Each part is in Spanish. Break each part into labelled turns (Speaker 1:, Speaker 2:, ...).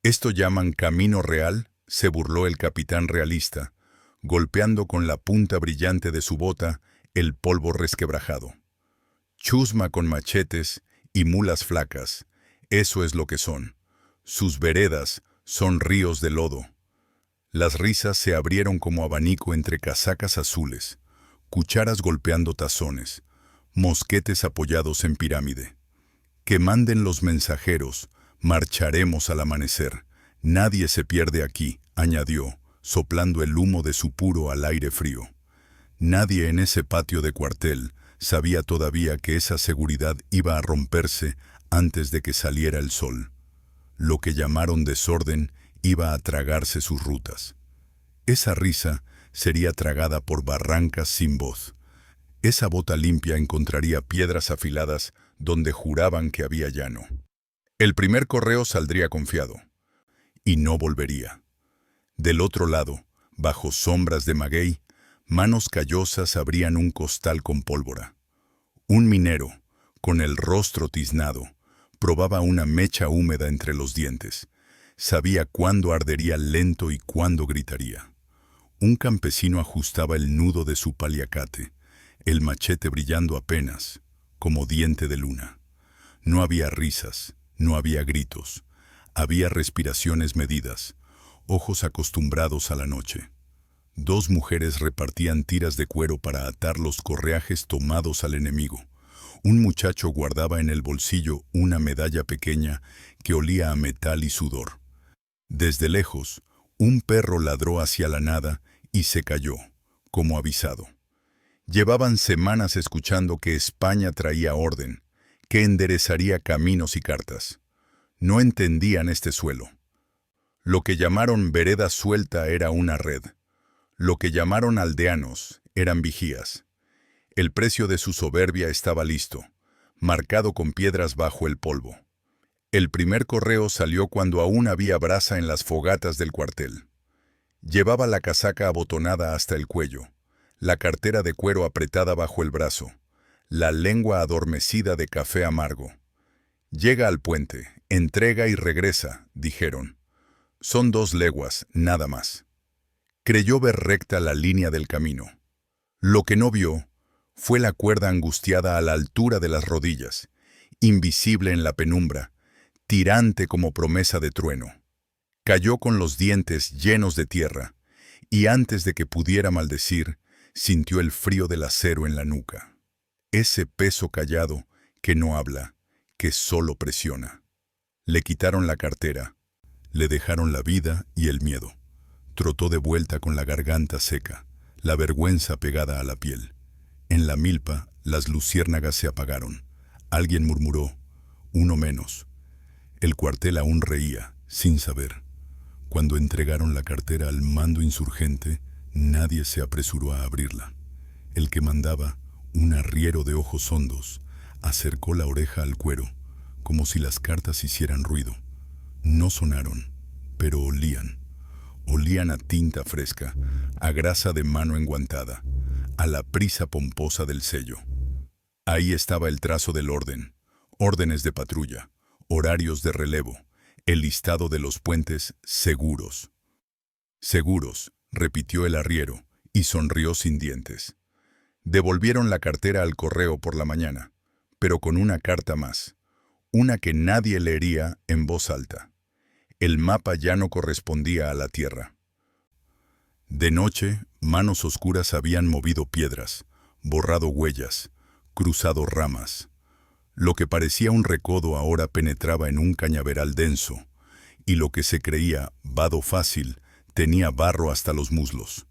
Speaker 1: Esto llaman camino real, se burló el capitán realista, golpeando con la punta brillante de su bota el polvo resquebrajado. Chusma con machetes y mulas flacas, eso es lo que son. Sus veredas son ríos de lodo. Las risas se abrieron como abanico entre casacas azules, cucharas golpeando tazones, mosquetes apoyados en pirámide. Que manden los mensajeros, marcharemos al amanecer. Nadie se pierde aquí, añadió, soplando el humo de su puro al aire frío. Nadie en ese patio de cuartel sabía todavía que esa seguridad iba a romperse antes de que saliera el sol. Lo que llamaron desorden iba a tragarse sus rutas. Esa risa sería tragada por barrancas sin voz. Esa bota limpia encontraría piedras afiladas donde juraban que había llano. El primer correo saldría confiado, y no volvería. Del otro lado, bajo sombras de maguey, manos callosas abrían un costal con pólvora. Un minero, con el rostro tiznado, probaba una mecha húmeda entre los dientes. Sabía cuándo ardería lento y cuándo gritaría. Un campesino ajustaba el nudo de su paliacate, el machete brillando apenas, como diente de luna. No había risas, no había gritos, había respiraciones medidas, ojos acostumbrados a la noche. Dos mujeres repartían tiras de cuero para atar los correajes tomados al enemigo. Un muchacho guardaba en el bolsillo una medalla pequeña que olía a metal y sudor. Desde lejos, un perro ladró hacia la nada y se cayó, como avisado. Llevaban semanas escuchando que España traía orden, que enderezaría caminos y cartas. No entendían este suelo. Lo que llamaron vereda suelta era una red. Lo que llamaron aldeanos eran vigías. El precio de su soberbia estaba listo, marcado con piedras bajo el polvo. El primer correo salió cuando aún había brasa en las fogatas del cuartel. Llevaba la casaca abotonada hasta el cuello, la cartera de cuero apretada bajo el brazo, la lengua adormecida de café amargo. Llega al puente, entrega y regresa, dijeron. Son 2 leguas, nada más. Creyó ver recta la línea del camino. Lo que no vio fue la cuerda angustiada a la altura de las rodillas, invisible en la penumbra, tirante como promesa de trueno. Cayó con los dientes llenos de tierra, y antes de que pudiera maldecir, sintió el frío del acero en la nuca. Ese peso callado que no habla, que solo presiona. Le quitaron la cartera, le dejaron la vida y el miedo. Trotó de vuelta con la garganta seca, la vergüenza pegada a la piel. En la milpa, las luciérnagas se apagaron. Alguien murmuró, uno menos. El cuartel aún reía, sin saber. Cuando entregaron la cartera al mando insurgente, nadie se apresuró a abrirla. El que mandaba, un arriero de ojos hondos, acercó la oreja al cuero, como si las cartas hicieran ruido. No sonaron, pero olían. Olían a tinta fresca, a grasa de mano enguantada, a la prisa pomposa del sello. Ahí estaba el trazo del orden, órdenes de patrulla, horarios de relevo, el listado de los puentes seguros. Seguros, repitió el arriero, y sonrió sin dientes. Devolvieron la cartera al correo por la mañana, pero con una carta más, una que nadie leería en voz alta. El mapa ya no correspondía a la tierra. De noche, manos oscuras habían movido piedras, borrado huellas, cruzado ramas. Lo que parecía un recodo ahora penetraba en un cañaveral denso, y lo que se creía vado fácil tenía barro hasta los muslos.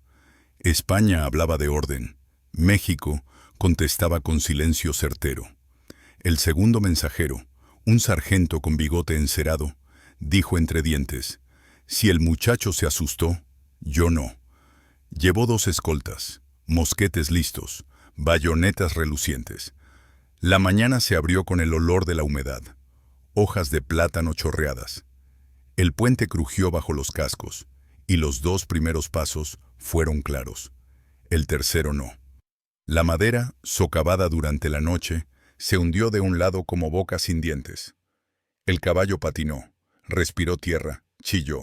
Speaker 1: España hablaba de orden. México contestaba con silencio certero. El segundo mensajero, un sargento con bigote encerado, dijo entre dientes, si el muchacho se asustó, yo no. Llevó 2 escoltas, mosquetes listos, bayonetas relucientes. La mañana se abrió con el olor de la humedad, hojas de plátano chorreadas. El puente crujió bajo los cascos, y los 2 primeros pasos fueron claros. El tercero no. La madera, socavada durante la noche, se hundió de un lado como boca sin dientes. El caballo patinó, respiró tierra, chilló.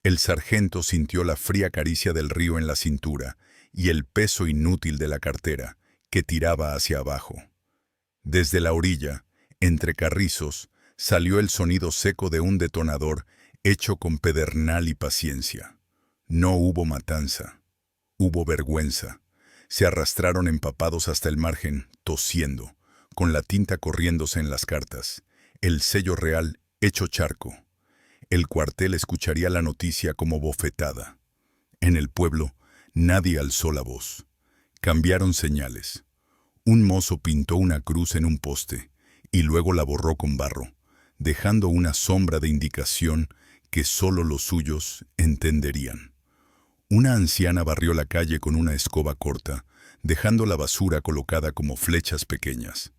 Speaker 1: El sargento sintió la fría caricia del río en la cintura y el peso inútil de la cartera, que tiraba hacia abajo. Desde la orilla, entre carrizos, salió el sonido seco de un detonador hecho con pedernal y paciencia. No hubo matanza. Hubo vergüenza. Se arrastraron empapados hasta el margen, tosiendo, con la tinta corriéndose en las cartas, el sello real hecho charco. El cuartel escucharía la noticia como bofetada. En el pueblo, nadie alzó la voz. Cambiaron señales. Un mozo pintó una cruz en un poste y luego la borró con barro, dejando una sombra de indicación que solo los suyos entenderían. Una anciana barrió la calle con una escoba corta, dejando la basura colocada como flechas pequeñas.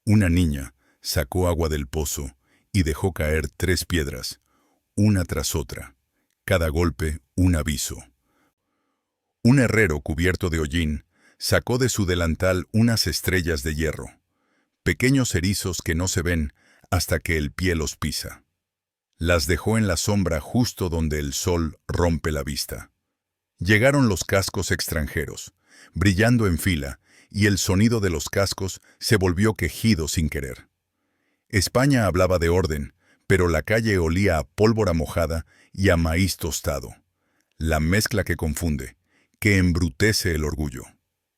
Speaker 1: Una niña sacó agua del pozo y dejó caer 3 piedras, una tras otra, cada golpe un aviso. Un herrero cubierto de hollín sacó de su delantal unas estrellas de hierro, pequeños erizos que no se ven hasta que el pie los pisa. Las dejó en la sombra justo donde el sol rompe la vista. Llegaron los cascos extranjeros, brillando en fila, y el sonido de los cascos se volvió quejido sin querer. España hablaba de orden, pero la calle olía a pólvora mojada y a maíz tostado. La mezcla que confunde, que embrutece el orgullo.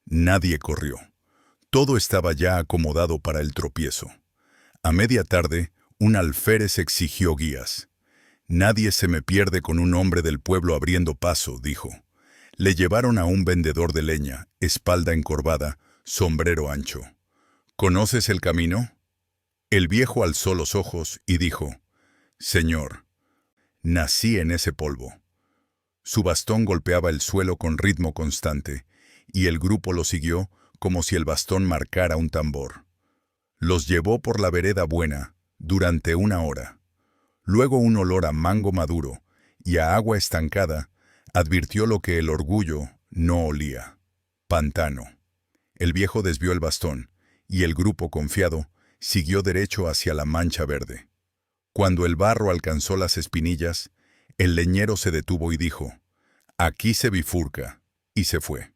Speaker 1: Nadie corrió. Todo estaba ya acomodado para el tropiezo. A media tarde, un alférez exigió guías. «Nadie se me pierde con un hombre del pueblo abriendo paso», dijo. Le llevaron a un vendedor de leña, espalda encorvada, sombrero ancho. «¿Conoces el camino?» El viejo alzó los ojos y dijo: «Señor, nací en ese polvo». Su bastón golpeaba el suelo con ritmo constante, y el grupo lo siguió como si el bastón marcara un tambor. Los llevó por la vereda buena durante 1 hora. Luego un olor a mango maduro y a agua estancada advirtió lo que el orgullo no olía: pantano. El viejo desvió el bastón, y el grupo, confiado, siguió derecho hacia la mancha verde. Cuando el barro alcanzó las espinillas, el leñero se detuvo y dijo: «Aquí se bifurca», y se fue.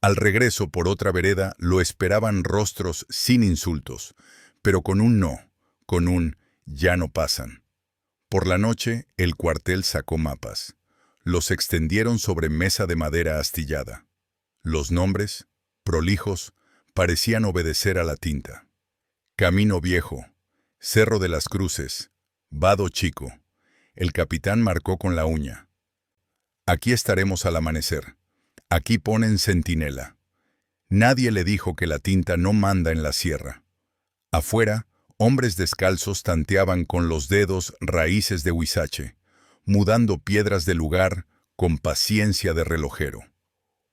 Speaker 1: Al regreso por otra vereda lo esperaban rostros sin insultos, pero con un no, con un «ya no pasan». Por la noche, el cuartel sacó mapas. Los extendieron sobre mesa de madera astillada. Los nombres, prolijos, parecían obedecer a la tinta. Camino Viejo, Cerro de las Cruces, Vado Chico. El capitán marcó con la uña: «Aquí estaremos al amanecer. Aquí ponen centinela». Nadie le dijo que la tinta no manda en la sierra. Afuera, hombres descalzos tanteaban con los dedos raíces de huizache, mudando piedras de lugar con paciencia de relojero.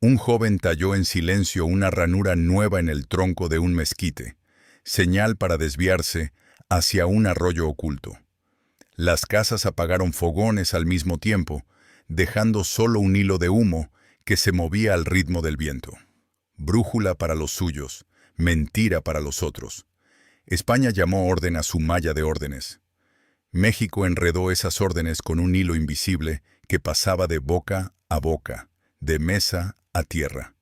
Speaker 1: Un joven talló en silencio una ranura nueva en el tronco de un mezquite, señal para desviarse hacia un arroyo oculto. Las casas apagaron fogones al mismo tiempo, dejando solo un hilo de humo que se movía al ritmo del viento. Brújula para los suyos, mentira para los otros. España llamó orden a su malla de órdenes. México enredó esas órdenes con un hilo invisible que pasaba de boca a boca, de mesa a tierra.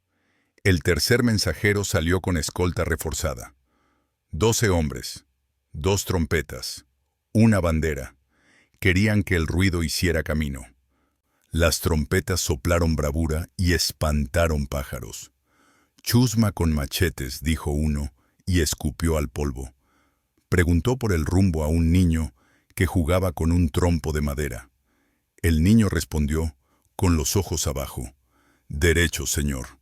Speaker 1: El tercer mensajero salió con escolta reforzada. 12 hombres, 2 trompetas, una bandera. Querían que el ruido hiciera camino. Las trompetas soplaron bravura y espantaron pájaros. «Chusma con machetes», dijo uno, y escupió al polvo. Preguntó por el rumbo a un niño que jugaba con un trompo de madera. El niño respondió, con los ojos abajo: «Derecho, señor».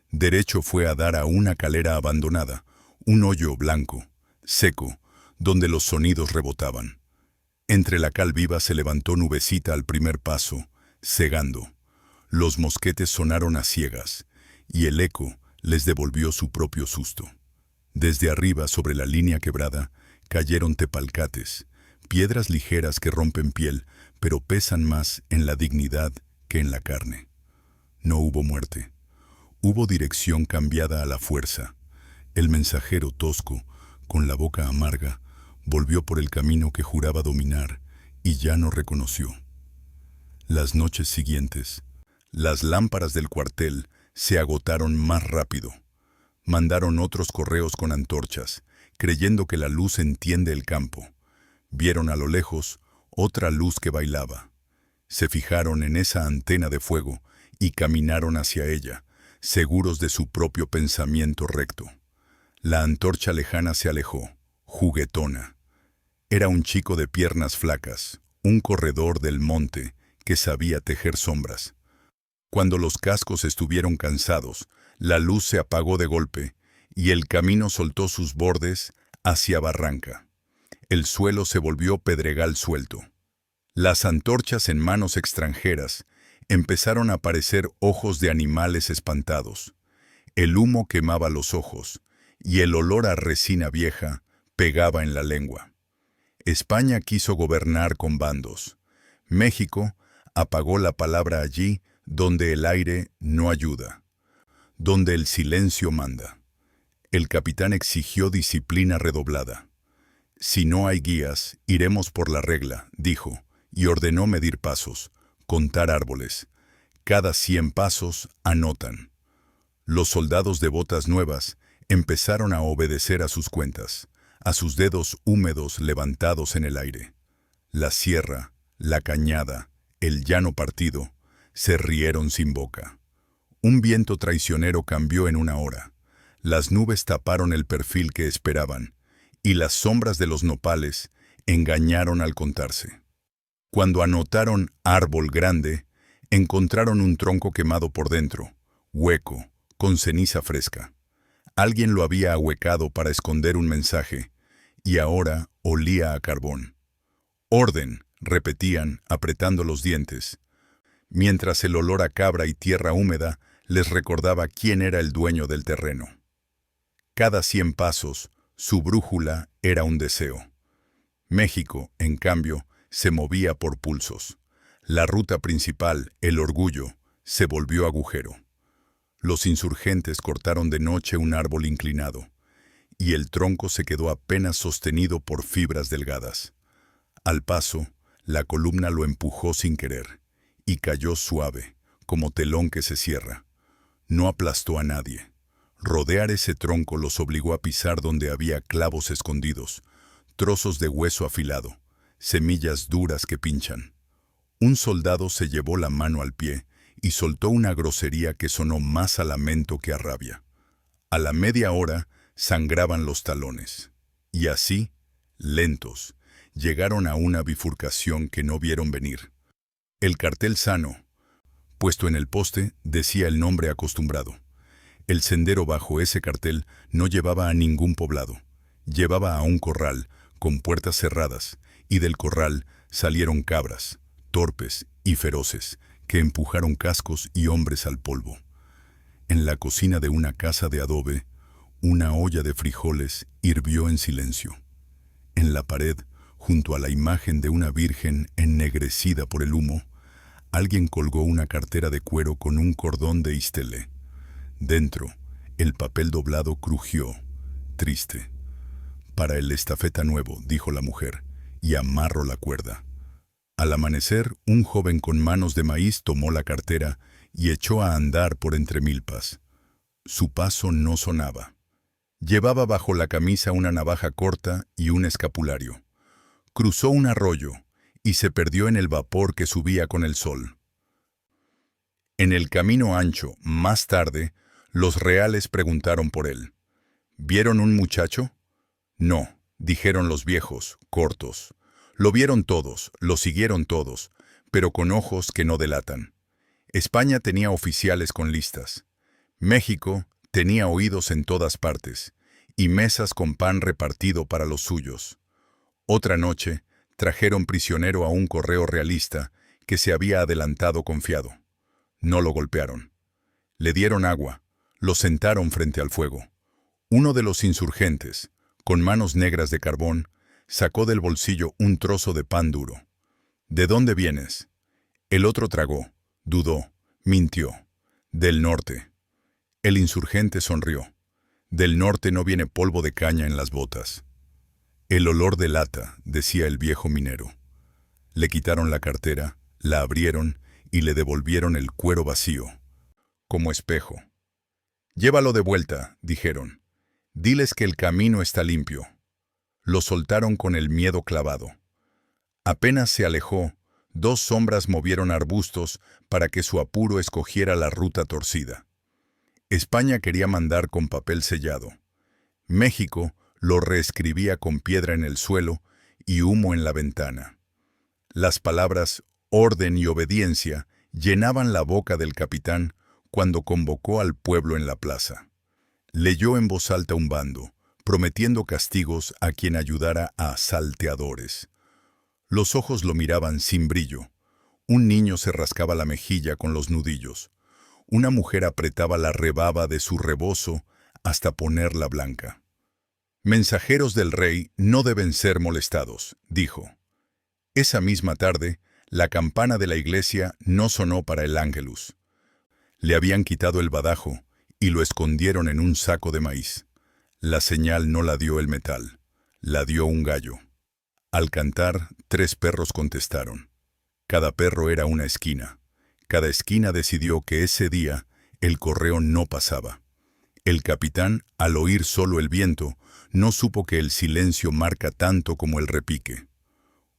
Speaker 1: Derecho fue a dar a una calera abandonada, un hoyo blanco, seco, donde los sonidos rebotaban. Entre la cal viva se levantó nubecita al primer paso, cegando. Los mosquetes sonaron a ciegas, y el eco les devolvió su propio susto. Desde arriba, sobre la línea quebrada, cayeron tepalcates, piedras ligeras que rompen piel, pero pesan más en la dignidad que en la carne. No hubo muerte. Hubo dirección cambiada a la fuerza. El mensajero tosco, con la boca amarga, volvió por el camino que juraba dominar y ya no reconoció. Las noches siguientes, las lámparas del cuartel se agotaron más rápido. Mandaron otros correos con antorchas, creyendo que la luz entiende el campo. Vieron a lo lejos otra luz que bailaba. Se fijaron en esa antena de fuego y caminaron hacia ella, seguros de su propio pensamiento recto. La antorcha lejana se alejó, juguetona. Era un chico de piernas flacas, un corredor del monte que sabía tejer sombras. Cuando los cascos estuvieron cansados, la luz se apagó de golpe y el camino soltó sus bordes hacia barranca. El suelo se volvió pedregal suelto. Las antorchas en manos extranjeras empezaron a parecer ojos de animales espantados. El humo quemaba los ojos y el olor a resina vieja pegaba en la lengua. España quiso gobernar con bandos. México apagó la palabra allí donde el aire no ayuda, donde el silencio manda. El capitán exigió disciplina redoblada. Si no hay guías, iremos por la regla, dijo, y ordenó medir pasos, contar árboles. Cada 100 pasos anotan. Los soldados de botas nuevas empezaron a obedecer a sus cuentas, a sus dedos húmedos levantados en el aire. La sierra, la cañada, el llano partido, se rieron sin boca. Un viento traicionero cambió en una hora. Las nubes taparon el perfil que esperaban, y las sombras de los nopales engañaron al contarse. Cuando anotaron árbol grande, encontraron un tronco quemado por dentro, hueco, con ceniza fresca. Alguien lo había ahuecado para esconder un mensaje, y ahora olía a carbón. «Orden», repetían, apretando los dientes, mientras el olor a cabra y tierra húmeda les recordaba quién era el dueño del terreno. Cada 100 pasos, su brújula era un deseo. México, en cambio, se movía por pulsos. La ruta principal, el Orgullo, se volvió agujero. Los insurgentes cortaron de noche un árbol inclinado, y el tronco se quedó apenas sostenido por fibras delgadas. Al paso, la columna lo empujó sin querer, y cayó suave, como telón que se cierra. No aplastó a nadie. Rodear ese tronco los obligó a pisar donde había clavos escondidos, trozos de hueso afilado, semillas duras que pinchan. Un soldado se llevó la mano al pie y soltó una grosería que sonó más a lamento que a rabia. A la media hora sangraban los talones. Y así, lentos, llegaron a una bifurcación que no vieron venir. El cartel Sano, puesto en el poste, decía el nombre acostumbrado. El sendero bajo ese cartel no llevaba a ningún poblado. Llevaba a un corral, con puertas cerradas, y del corral salieron cabras, torpes y feroces, que empujaron cascos y hombres al polvo. En la cocina de una casa de adobe, una olla de frijoles hirvió en silencio. En la pared, junto a la imagen de una virgen ennegrecida por el humo, alguien colgó una cartera de cuero con un cordón de istele. Dentro, el papel doblado crujió, triste. «Para el estafeta nuevo», dijo la mujer, y amarró la cuerda. Al amanecer, un joven con manos de maíz tomó la cartera y echó a andar por entre milpas. Su paso no sonaba. Llevaba bajo la camisa una navaja corta y un escapulario. Cruzó un arroyo y se perdió en el vapor que subía con el sol. En el camino ancho, más tarde, los reales preguntaron por él. ¿Vieron un muchacho? No, dijeron los viejos, cortos. Lo vieron todos, lo siguieron todos, pero con ojos que no delatan. España tenía oficiales con listas. México tenía oídos en todas partes, y mesas con pan repartido para los suyos. Otra noche, trajeron prisionero a un correo realista que se había adelantado confiado. No lo golpearon. Le dieron agua, lo sentaron frente al fuego. Uno de los insurgentes, con manos negras de carbón, sacó del bolsillo un trozo de pan duro. «¿De dónde vienes?» El otro tragó, dudó, mintió. «Del norte». El insurgente sonrió. «Del norte no viene polvo de caña en las botas». «El olor de lata», decía el viejo minero. Le quitaron la cartera, La abrieron y le devolvieron el cuero vacío, como espejo. «Llévalo de vuelta», dijeron. «Diles que el camino está limpio». Lo soltaron con el miedo clavado. Apenas se alejó, dos sombras movieron arbustos para que su apuro escogiera la ruta torcida. España quería mandar con papel sellado. México lo reescribía con piedra en el suelo y humo en la ventana. Las palabras orden y obediencia llenaban la boca del capitán cuando convocó al pueblo en la plaza. Leyó en voz alta un bando, prometiendo castigos a quien ayudara a salteadores. Los ojos lo miraban sin brillo. Un niño se rascaba la mejilla con los nudillos. Una mujer apretaba la rebaba de su rebozo hasta ponerla blanca. «Mensajeros del rey no deben ser molestados», dijo. Esa misma tarde, la campana de la iglesia no sonó para el Ángelus. Le habían quitado el badajo y lo escondieron en un saco de maíz. La señal no la dio el metal, la dio un gallo. Al cantar, 3 perros contestaron. Cada perro era una esquina. Cada esquina decidió que ese día el correo no pasaba. El capitán, al oír solo el viento, no supo que el silencio marca tanto como el repique.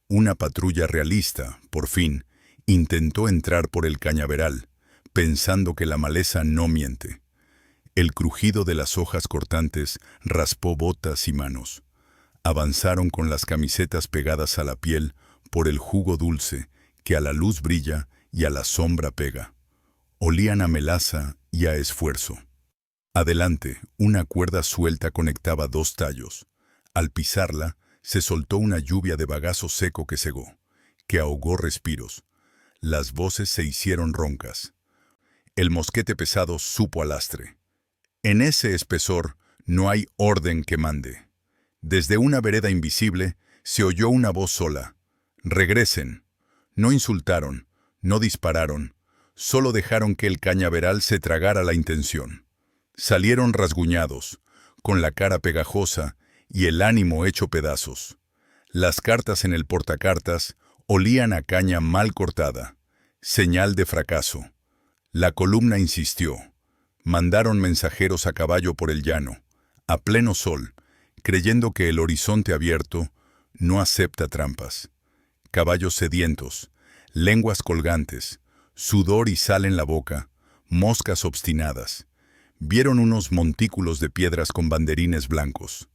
Speaker 1: Una patrulla realista, por fin, intentó entrar por el cañaveral, pensando que la maleza no miente. El crujido de las hojas cortantes raspó botas y manos. Avanzaron con las camisetas pegadas a la piel por el jugo dulce que a la luz brilla y a la sombra pega. Olían a melaza y a esfuerzo. Adelante, una cuerda suelta conectaba 2 tallos. Al pisarla, se soltó una lluvia de bagazo seco que cegó, que ahogó respiros. Las voces se hicieron roncas. El mosquete pesado supo al lastre. En ese espesor no hay orden que mande. Desde una vereda invisible se oyó una voz sola. «Regresen». No insultaron, no dispararon, solo dejaron que el cañaveral se tragara la intención. Salieron rasguñados, con la cara pegajosa y el ánimo hecho pedazos. Las cartas en el portacartas olían a caña mal cortada, señal de fracaso. La columna insistió. Mandaron mensajeros a caballo por el llano, a pleno sol, creyendo que el horizonte abierto no acepta trampas. Caballos sedientos, lenguas colgantes, sudor y sal en la boca, moscas obstinadas. Vieron unos montículos de piedras con banderines blancos.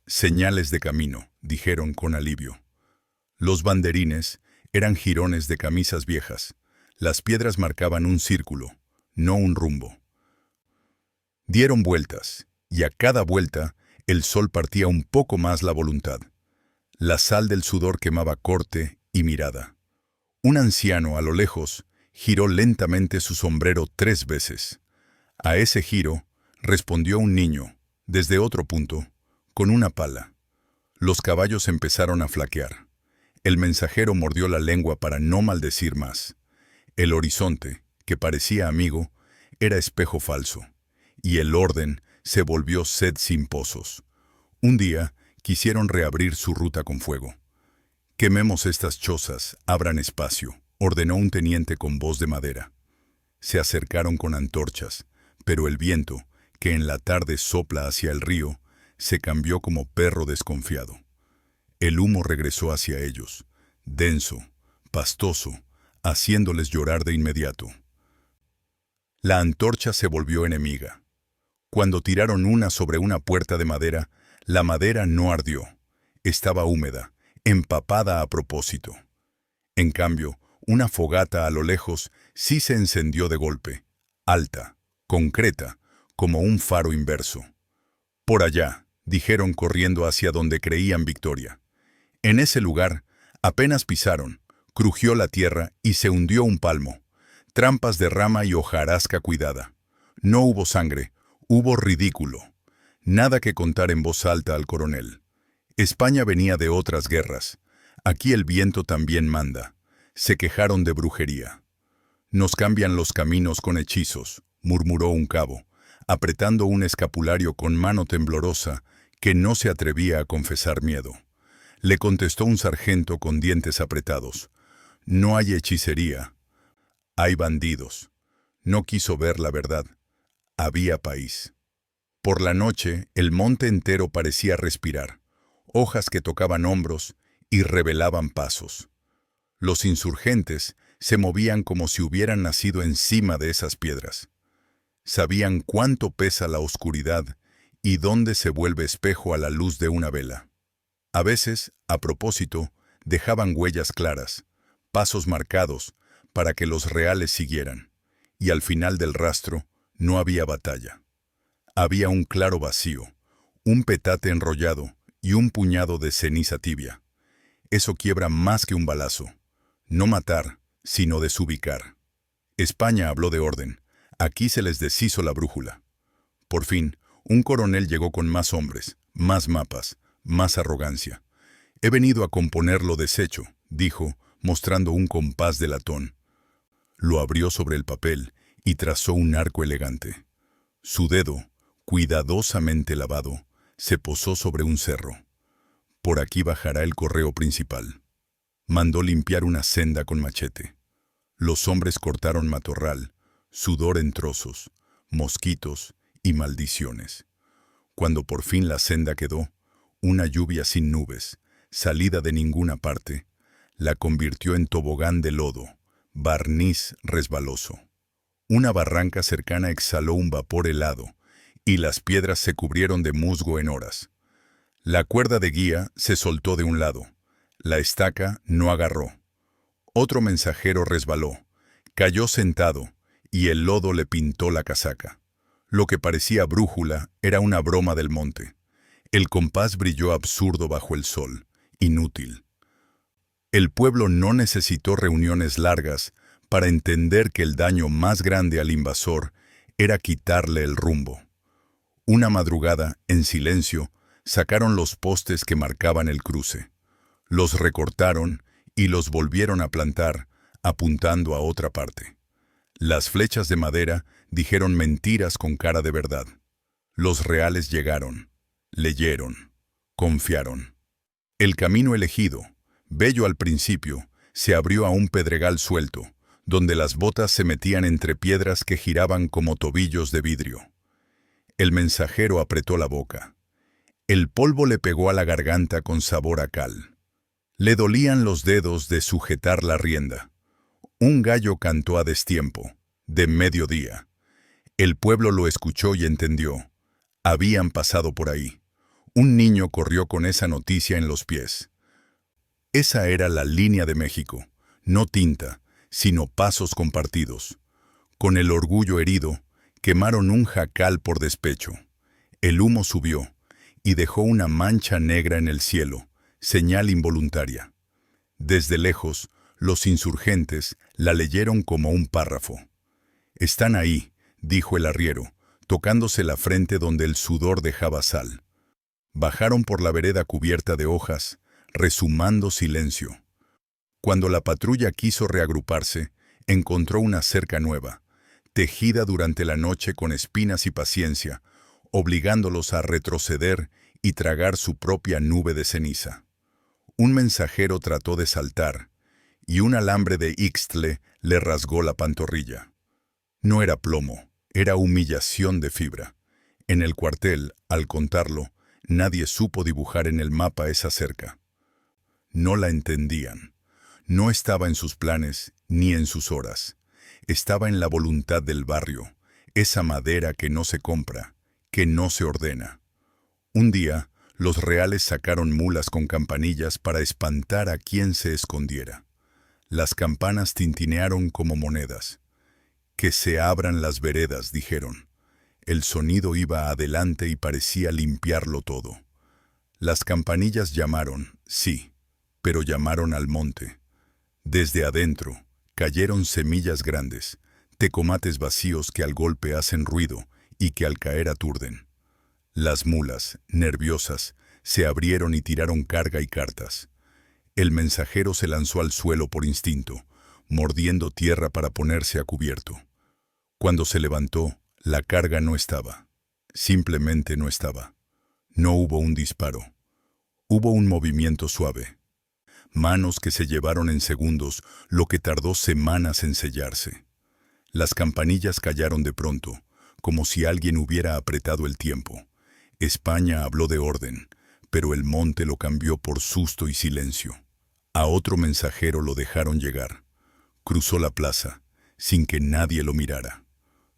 Speaker 1: «Señales de camino», dijeron con alivio. Los banderines eran jirones de camisas viejas. Las piedras marcaban un círculo, no un rumbo. Dieron vueltas, y a cada vuelta el sol partía un poco más la voluntad. La sal del sudor quemaba corte y mirada. Un anciano a lo lejos giró lentamente su sombrero 3 veces. A ese giro respondió un niño, desde otro punto, con una pala. Los caballos empezaron a flaquear. El mensajero mordió la lengua para no maldecir más. El horizonte, que parecía amigo, era espejo falso, y el orden se volvió sed sin pozos. Un día quisieron reabrir su ruta con fuego. «Quememos estas chozas, abran espacio», ordenó un teniente con voz de madera. Se acercaron con antorchas, pero el viento, que en la tarde sopla hacia el río, se cambió como perro desconfiado. El humo regresó hacia ellos, denso, pastoso, haciéndoles llorar de inmediato. La antorcha se volvió enemiga. Cuando tiraron una sobre una puerta de madera, la madera no ardió. Estaba húmeda, empapada a propósito. En cambio, una fogata a lo lejos sí se encendió de golpe, alta, concreta, como un faro inverso. «Por allá», dijeron corriendo hacia donde creían victoria. En ese lugar, apenas pisaron, crujió la tierra y se hundió un palmo. Trampas de rama y hojarasca cuidada. No hubo sangre, hubo ridículo. Nada que contar en voz alta al coronel. España venía de otras guerras. Aquí el viento también manda. Se quejaron de brujería. «Nos cambian los caminos con hechizos», murmuró un cabo, apretando un escapulario con mano temblorosa que no se atrevía a confesar miedo. Le contestó un sargento con dientes apretados. No hay hechicería. Hay bandidos. No quiso ver la verdad. Había país. Por la noche, el monte entero parecía respirar. Hojas que tocaban hombros y revelaban pasos. Los insurgentes se movían como si hubieran nacido encima de esas piedras. Sabían cuánto pesa la oscuridad y dónde se vuelve espejo a la luz de una vela. A veces, a propósito, dejaban huellas claras, pasos marcados, para que los reales siguieran. Y al final del rastro no había batalla. Había un claro vacío, un petate enrollado y un puñado de ceniza tibia. Eso quiebra más que un balazo. No matar, sino desubicar. España habló de orden. Aquí se les deshizo la brújula. Por fin, un coronel llegó con más hombres, más mapas, más arrogancia. «He venido a componer lo deshecho», dijo, mostrando un compás de latón. Lo abrió sobre el papel y trazó un arco elegante. Su dedo, cuidadosamente lavado, se posó sobre un cerro. Por aquí bajará el correo principal. Mandó limpiar una senda con machete. Los hombres cortaron matorral, sudor en trozos, mosquitos y maldiciones. Cuando por fin la senda quedó, una lluvia sin nubes, salida de ninguna parte, la convirtió en tobogán de lodo, barniz resbaloso. Una barranca cercana exhaló un vapor helado, y las piedras se cubrieron de musgo en horas. La cuerda de guía se soltó de un lado. La estaca no agarró. Otro mensajero resbaló, cayó sentado, y el lodo le pintó la casaca. Lo que parecía brújula era una broma del monte. El compás brilló absurdo bajo el sol, inútil. El pueblo no necesitó reuniones largas para entender que el daño más grande al invasor era quitarle el rumbo. Una madrugada, en silencio, sacaron los postes que marcaban el cruce. Los recortaron y los volvieron a plantar, apuntando a otra parte. Las flechas de madera dijeron mentiras con cara de verdad. Los reales llegaron, leyeron, confiaron. El camino elegido, bello al principio, se abrió a un pedregal suelto, donde las botas se metían entre piedras que giraban como tobillos de vidrio. El mensajero apretó la boca. El polvo le pegó a la garganta con sabor a cal. Le dolían los dedos de sujetar la rienda. Un gallo cantó a destiempo, de mediodía. El pueblo lo escuchó y entendió. Habían pasado por ahí. Un niño corrió con esa noticia en los pies. Esa era la línea de México, no tinta, sino pasos compartidos. Con el orgullo herido, quemaron un jacal por despecho. El humo subió y dejó una mancha negra en el cielo, señal involuntaria. Desde lejos, los insurgentes la leyeron como un párrafo. «Están ahí», dijo el arriero, tocándose la frente donde el sudor dejaba sal. Bajaron por la vereda cubierta de hojas, rezumando silencio. Cuando la patrulla quiso reagruparse, encontró una cerca nueva, tejida durante la noche con espinas y paciencia, obligándolos a retroceder y tragar su propia nube de ceniza. Un mensajero trató de saltar, y un alambre de ixtle le rasgó la pantorrilla. No era plomo, era humillación de fibra. En el cuartel, al contarlo, nadie supo dibujar en el mapa esa cerca. No la entendían. No estaba en sus planes ni en sus horas. Estaba en la voluntad del barrio, esa madera que no se compra, que no se ordena. Un día, los reales sacaron mulas con campanillas para espantar a quien se escondiera. Las campanas tintinearon como monedas. «Que se abran las veredas», dijeron. El sonido iba adelante y parecía limpiarlo todo. Las campanillas llamaron, sí, pero llamaron al monte. Desde adentro cayeron semillas grandes, tecomates vacíos que al golpe hacen ruido y que al caer aturden. Las mulas, nerviosas, se abrieron y tiraron carga y cartas. El mensajero se lanzó al suelo por instinto, mordiendo tierra para ponerse a cubierto. Cuando se levantó, la carga no estaba. Simplemente no estaba. No hubo un disparo. Hubo un movimiento suave. manos que se llevaron en segundos lo que tardó semanas en sellarse. Las campanillas callaron de pronto, como si alguien hubiera apretado el tiempo. España habló de orden, pero el monte lo cambió por susto y silencio. A otro mensajero lo dejaron llegar. Cruzó la plaza, sin que nadie lo mirara.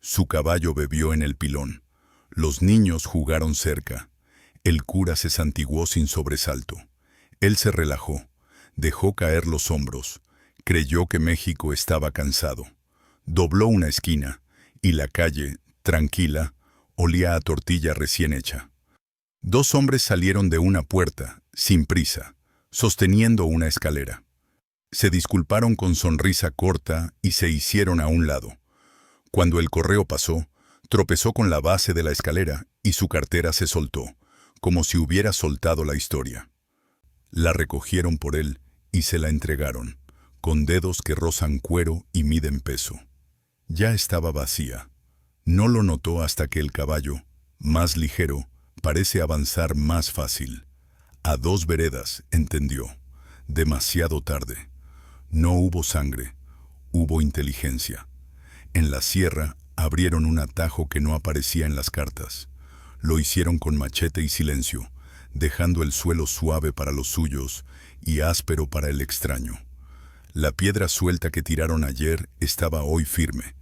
Speaker 1: Su caballo bebió en el pilón. Los niños jugaron cerca. El cura se santiguó sin sobresalto. Él se relajó, dejó caer los hombros, creyó que México estaba cansado. Dobló una esquina, y la calle, tranquila, olía a tortilla recién hecha. Dos hombres salieron de una puerta, sin prisa, sosteniendo una escalera. Se disculparon con sonrisa corta y se hicieron a un lado. Cuando el correo pasó, tropezó con la base de la escalera y su cartera se soltó, como si hubiera soltado la historia. La recogieron por él y se la entregaron, con dedos que rozan cuero y miden peso. Ya estaba vacía. No lo notó hasta que el caballo, más ligero, parece avanzar más fácil. A 2 veredas, entendió. Demasiado tarde. No hubo sangre, hubo inteligencia. En la sierra abrieron un atajo que no aparecía en las cartas. Lo hicieron con machete y silencio, dejando el suelo suave para los suyos y áspero para el extraño. La piedra suelta que tiraron ayer estaba hoy firme,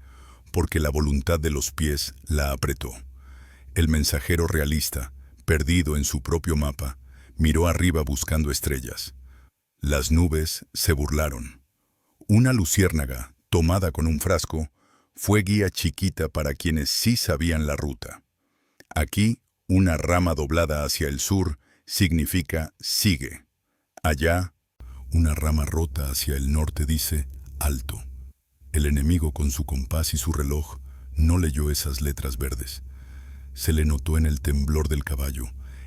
Speaker 1: porque la voluntad de los pies la apretó. El mensajero realista, perdido en su propio mapa, miró arriba buscando estrellas. Las nubes se burlaron. Una luciérnaga, tomada con un frasco, fue guía chiquita para quienes sí sabían la ruta. Aquí, una rama doblada hacia el sur significa sigue. Allá, una rama rota hacia el norte dice alto. El enemigo con su compás y su reloj no leyó esas letras verdes. Se le notó en el temblor del caballo,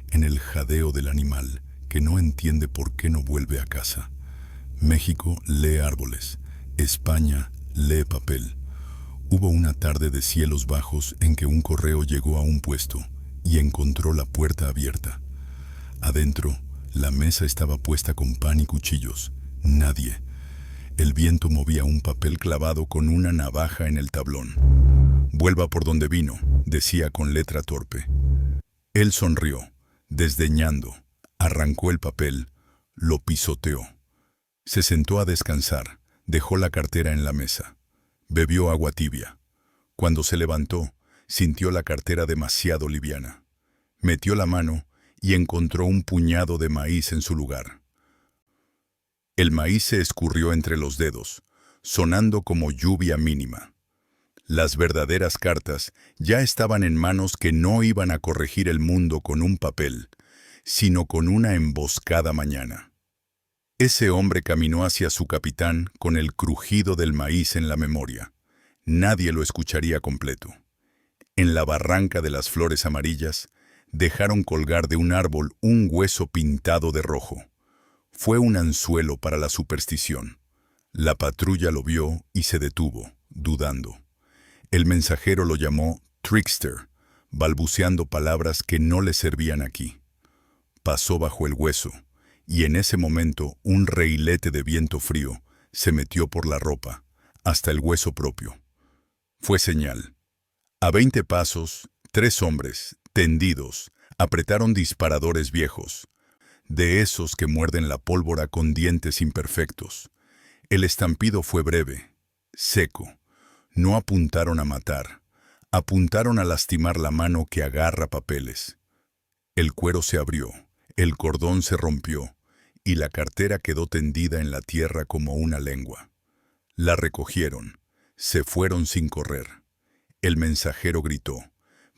Speaker 1: en el jadeo del animal, que no entiende por qué no vuelve a casa. México lee árboles, España lee papel. Hubo una tarde de cielos bajos en que un correo llegó a un puesto y encontró la puerta abierta. Adentro, la mesa estaba puesta con pan y cuchillos. Nadie. El viento movía un papel clavado con una navaja en el tablón. «Vuelva por donde vino», decía con letra torpe. Él sonrió, desdeñando, arrancó el papel, lo pisoteó. Se sentó a descansar, dejó la cartera en la mesa. Bebió agua tibia. Cuando se levantó, sintió la cartera demasiado liviana. Metió la mano y encontró un puñado de maíz en su lugar. El maíz se escurrió entre los dedos, sonando como lluvia mínima. Las verdaderas cartas ya estaban en manos que no iban a corregir el mundo con un papel, sino con una emboscada mañana. Ese hombre caminó hacia su capitán con el crujido del maíz en la memoria. Nadie lo escucharía completo. En la barranca de las flores amarillas, dejaron colgar de un árbol un hueso pintado de rojo. Fue un anzuelo para la superstición. La patrulla lo vio y se detuvo, dudando. El mensajero lo llamó trickster, balbuceando palabras que no le servían aquí. Pasó bajo el hueso, y en ese momento un reilete de viento frío se metió por la ropa, hasta el hueso propio. Fue señal. A 20 pasos, 3 hombres, tendidos, apretaron disparadores viejos, de esos que muerden la pólvora con dientes imperfectos. El estampido fue breve, seco. No apuntaron a matar, apuntaron a lastimar la mano que agarra papeles. El cuero se abrió, el cordón se rompió, y la cartera quedó tendida en la tierra como una lengua. La recogieron, se fueron sin correr. El mensajero gritó,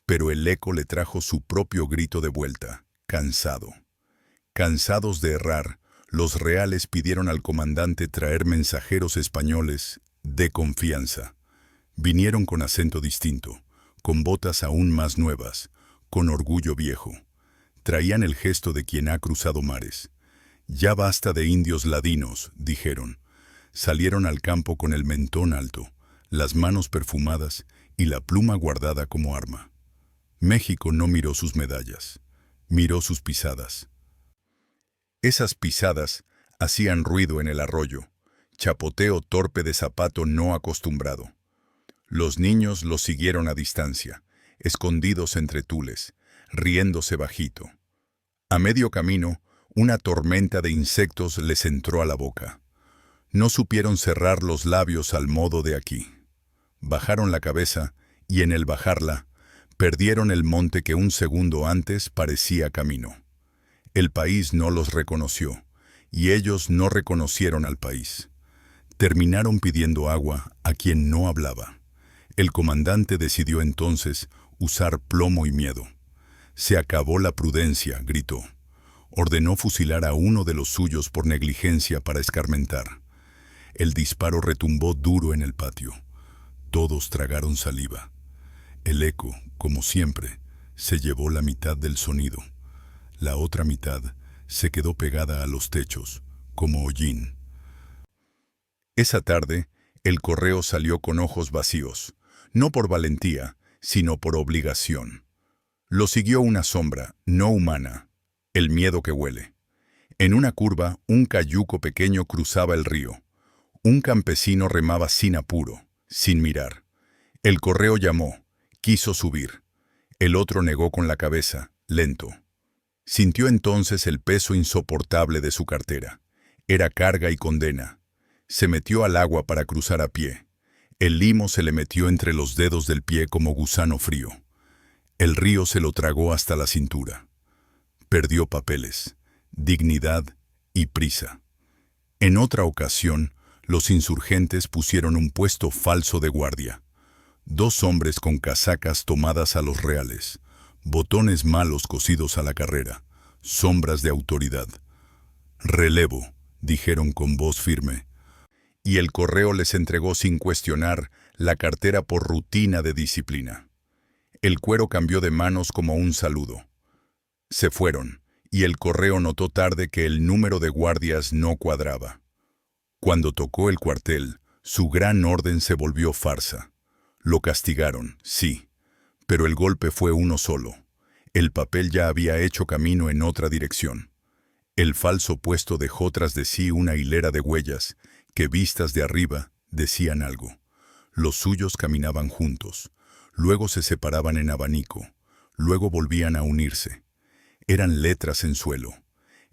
Speaker 1: pero el eco le trajo su propio grito de vuelta, cansado. Cansados de errar, los reales pidieron al comandante traer mensajeros españoles de confianza. Vinieron con acento distinto, con botas aún más nuevas, con orgullo viejo. Traían el gesto de quien ha cruzado mares. «Ya basta de indios ladinos», dijeron. Salieron al campo con el mentón alto, las manos perfumadas y la pluma guardada como arma. México no miró sus medallas, miró sus pisadas. Esas pisadas Hacían ruido en el arroyo, chapoteo torpe de zapato no acostumbrado. Los niños los siguieron a distancia, escondidos entre tules, riéndose bajito. A medio camino, una tormenta de insectos les entró a la boca. No supieron cerrar los labios al modo de aquí. Bajaron la cabeza y en el bajarla, perdieron el monte que un segundo antes parecía camino. El país no los reconoció y ellos no reconocieron al país. Terminaron pidiendo agua a quien no hablaba. El comandante decidió entonces usar plomo y miedo. Se acabó la prudencia, gritó. Ordenó fusilar a uno de los suyos por negligencia para escarmentar. El disparo retumbó duro en el patio. Todos tragaron saliva. El eco, como siempre, se llevó la mitad del sonido. La otra mitad se quedó pegada a los techos, como hollín. Esa tarde, el correo salió con ojos vacíos, no por valentía, sino por obligación. Lo siguió una sombra, no humana, el miedo que huele. En una curva, un cayuco pequeño cruzaba el río. Un campesino remaba sin apuro, sin mirar. El correo llamó, quiso subir. El otro negó con la cabeza, lento. Sintió entonces el peso insoportable de su cartera. Era carga y condena. Se metió al agua para cruzar a pie. El limo se le metió entre los dedos del pie como gusano frío. El río se lo tragó hasta la cintura. Perdió papeles, dignidad y prisa. En otra ocasión, los insurgentes pusieron un puesto falso de guardia. 2 hombres con casacas tomadas a los reales, botones malos cosidos a la carrera, sombras de autoridad. Relevo, dijeron con voz firme. Y el correo les entregó sin cuestionar la cartera por rutina de disciplina. El cuero cambió de manos como un saludo. Se fueron, y el correo notó tarde que el número de guardias no cuadraba. Cuando tocó el cuartel, su gran orden se volvió farsa. Lo castigaron, sí, pero el golpe fue uno solo. El papel ya había hecho camino en otra dirección. El falso puesto dejó tras de sí una hilera de huellas que, vistas de arriba, decían algo. Los suyos caminaban juntos, luego se separaban en abanico, luego volvían a unirse. Eran letras en suelo,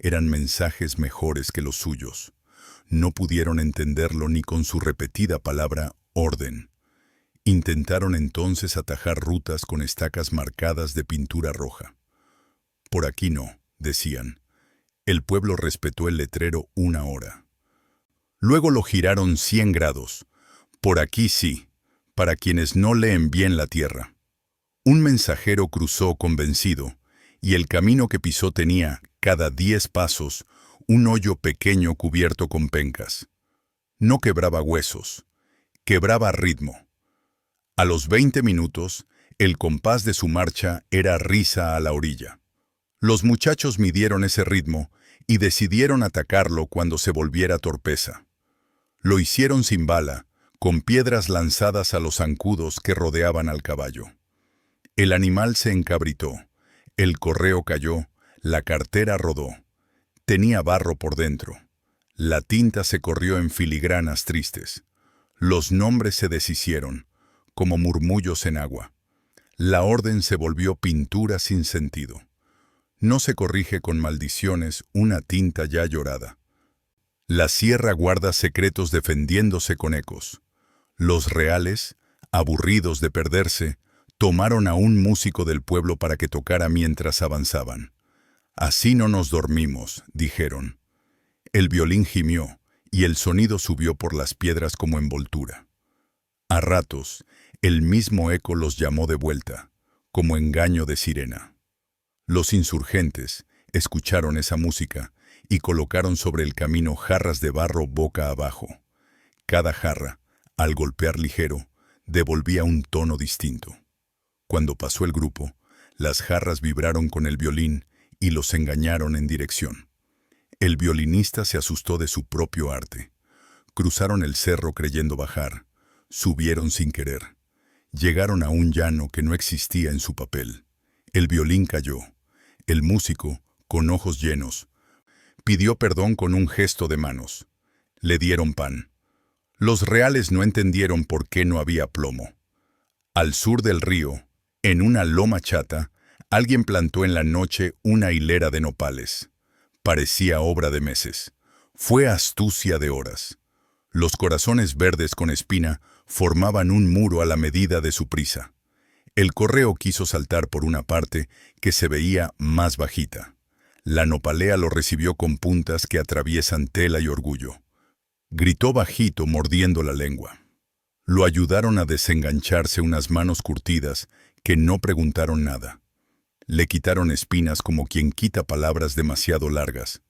Speaker 1: eran mensajes mejores que los suyos. No pudieron entenderlo ni con su repetida palabra orden. Intentaron entonces atajar rutas con estacas marcadas de pintura roja. Por aquí no, decían. El pueblo respetó el letrero 1 hora. Luego lo giraron 100 grados. Por aquí sí, para quienes no leen bien la tierra. Un mensajero cruzó convencido, y el camino que pisó tenía, cada 10 pasos, un hoyo pequeño cubierto con pencas. No quebraba huesos, quebraba ritmo. A los 20 minutos, el compás de su marcha era risa a la orilla. Los muchachos midieron ese ritmo y decidieron atacarlo cuando se volviera torpeza. Lo hicieron sin bala, con piedras lanzadas a los zancudos que rodeaban al caballo. El animal se encabritó, el correo cayó, la cartera rodó. Tenía barro por dentro. La tinta se corrió en filigranas tristes. Los nombres se deshicieron, como murmullos en agua. La orden se volvió pintura sin sentido. No se corrige con maldiciones una tinta ya llorada. La sierra guarda secretos defendiéndose con ecos. Los reales, aburridos de perderse, tomaron a un músico del pueblo para que tocara mientras avanzaban. Así no nos dormimos, dijeron. El violín gimió, y el sonido subió por las piedras como envoltura. A ratos, el mismo eco los llamó de vuelta, como engaño de sirena. Los insurgentes escucharon esa música y colocaron sobre el camino jarras de barro boca abajo. Cada jarra, al golpear ligero, devolvía un tono distinto. Cuando pasó el grupo, las jarras vibraron con el violín y los engañaron en dirección. El violinista se asustó de su propio arte. Cruzaron el cerro creyendo bajar, subieron sin querer. Llegaron a un llano que no existía en su papel. El violín cayó. El músico, con ojos llenos, Pidió perdón con un gesto de manos. Le dieron pan. Los reales no entendieron por qué no había plomo. Al sur del río, en una loma chata, alguien plantó en la noche una hilera de nopales. Parecía obra de meses. Fue astucia de horas. Los corazones verdes con espina formaban un muro a la medida de su prisa. El correo quiso saltar por una parte que se veía más bajita. La nopalea lo recibió con puntas que atraviesan tela y orgullo. Gritó bajito, mordiendo la lengua. Lo ayudaron a desengancharse unas manos curtidas que no preguntaron nada. Le quitaron espinas como quien quita palabras demasiado largas.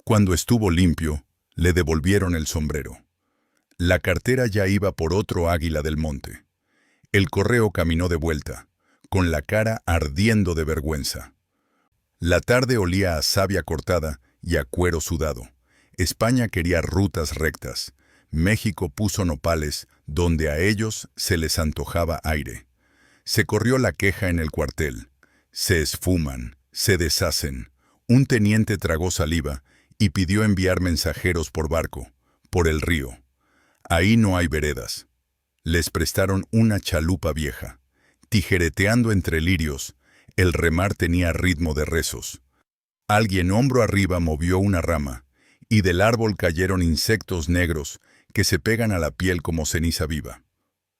Speaker 1: Cuando estuvo limpio, le devolvieron el sombrero. La cartera ya iba por otro águila del monte. El correo caminó de vuelta, con la cara ardiendo de vergüenza. La tarde olía a savia cortada y a cuero sudado. España quería rutas rectas. México puso nopales donde a ellos se les antojaba aire. Se corrió la queja en el cuartel. Se esfuman, se deshacen. Un teniente tragó saliva y pidió enviar mensajeros por barco, por el río. Ahí no hay veredas. Les prestaron una chalupa vieja. Tijereteando entre lirios, el remar tenía ritmo de rezos. Alguien hombro arriba movió una rama, y del árbol cayeron insectos negros que se pegan a la piel como ceniza viva.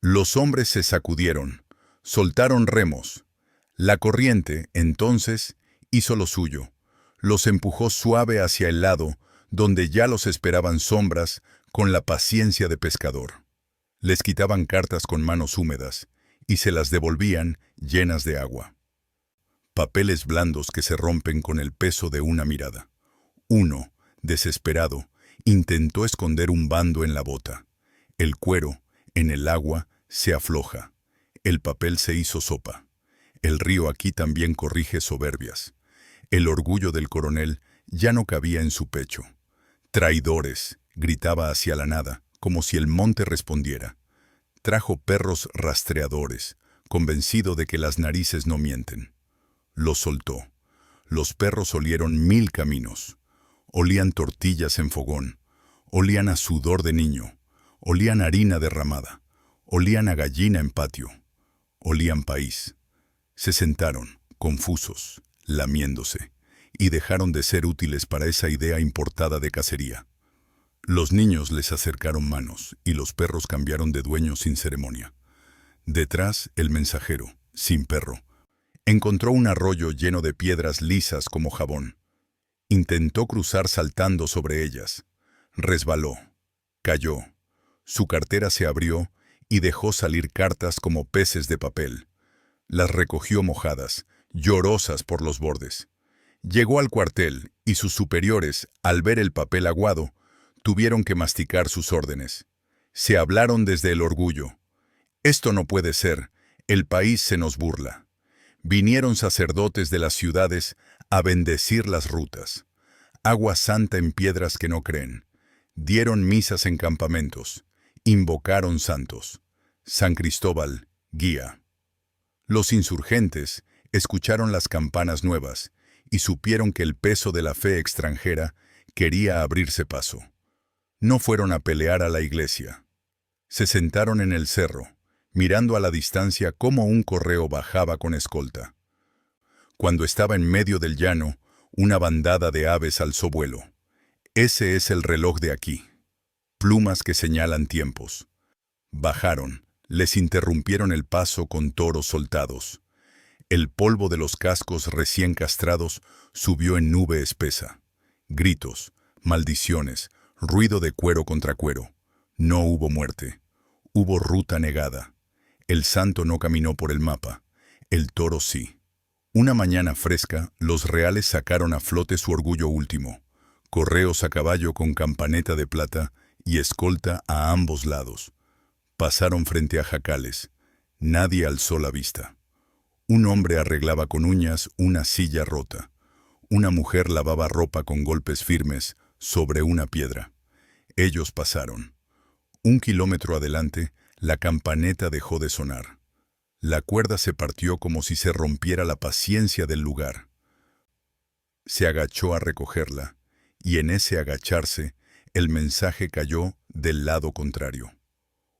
Speaker 1: Los hombres se sacudieron, soltaron remos. La corriente, entonces, hizo lo suyo. Los empujó suave hacia el lado, donde ya los esperaban sombras, con la paciencia de pescador. Les quitaban cartas con manos húmedas, y se las devolvían llenas de agua. Papeles blandos que se rompen con el peso de una mirada. Uno, desesperado, intentó esconder un bando en la bota. El cuero, en el agua, se afloja. El papel se hizo sopa. El río aquí también corrige soberbias. El orgullo del coronel ya no cabía en su pecho. «Traidores», gritaba hacia la nada, como si el monte respondiera. Trajo perros rastreadores, convencido de que las narices no mienten. Los soltó. Los perros olieron 1000 caminos. Olían tortillas en fogón. Olían a sudor de niño. Olían harina derramada. Olían a gallina en patio. Olían país. Se sentaron, confusos, lamiéndose, y dejaron de ser útiles para esa idea importada de cacería. Los niños les acercaron manos, y los perros cambiaron de dueño sin ceremonia. Detrás, el mensajero, sin perro, encontró un arroyo lleno de piedras lisas como jabón. Intentó cruzar saltando sobre ellas. Resbaló. Cayó. Su cartera se abrió y dejó salir cartas como peces de papel. Las recogió mojadas, llorosas por los bordes. Llegó al cuartel y sus superiores, al ver el papel aguado, tuvieron que masticar sus órdenes. Se hablaron desde el orgullo. «Esto no puede ser, el país se nos burla». Vinieron sacerdotes de las ciudades a bendecir las rutas. Agua santa en piedras que no creen. Dieron misas en campamentos. Invocaron santos. San Cristóbal, guía. Los insurgentes escucharon las campanas nuevas y supieron que el peso de la fe extranjera quería abrirse paso. No fueron a pelear a la iglesia. Se sentaron en el cerro, mirando a la distancia cómo un correo bajaba con escolta. Cuando estaba en medio del llano, una bandada de aves alzó vuelo. Ese es el reloj de aquí. Plumas que señalan tiempos. Bajaron, les interrumpieron el paso con toros soltados. El polvo de los cascos recién castrados subió en nube espesa. Gritos, maldiciones, ruido de cuero contra cuero. No hubo muerte. Hubo ruta negada. El santo no caminó por el mapa. El toro sí. Una mañana fresca, los reales sacaron a flote su orgullo último. Correos a caballo con campaneta de plata y escolta a ambos lados. Pasaron frente a jacales. Nadie alzó la vista. Un hombre arreglaba con uñas una silla rota. Una mujer lavaba ropa con golpes firmes sobre una piedra. Ellos pasaron. 1 kilómetro adelante, la campaneta dejó de sonar. La cuerda se partió como si se rompiera la paciencia del lugar. Se agachó a recogerla, y en ese agacharse, el mensaje cayó del lado contrario.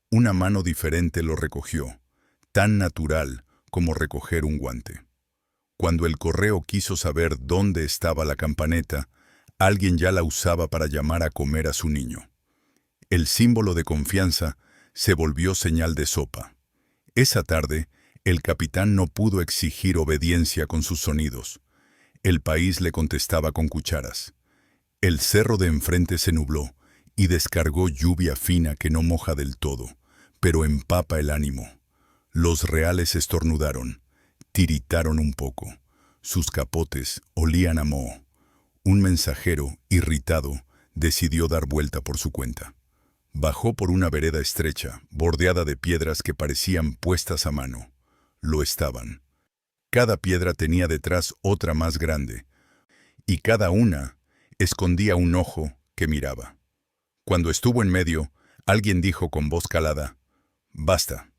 Speaker 1: Una mano diferente lo recogió, tan natural como recoger un guante. Cuando el correo quiso saber dónde estaba la campaneta, alguien ya la usaba para llamar a comer a su niño. El símbolo de confianza se volvió señal de sopa. Esa tarde, el capitán no pudo exigir obediencia con sus sonidos. El país le contestaba con cucharas. El cerro de enfrente se nubló y descargó lluvia fina que no moja del todo, pero empapa el ánimo. Los reales estornudaron, tiritaron un poco. Sus capotes olían a moho. Un mensajero, irritado, decidió dar vuelta por su cuenta. Bajó por una vereda estrecha, bordeada de piedras que parecían puestas a mano. Lo estaban. Cada piedra tenía detrás otra más grande, y cada una escondía un ojo que miraba. Cuando estuvo en medio, alguien dijo con voz calada: «Basta».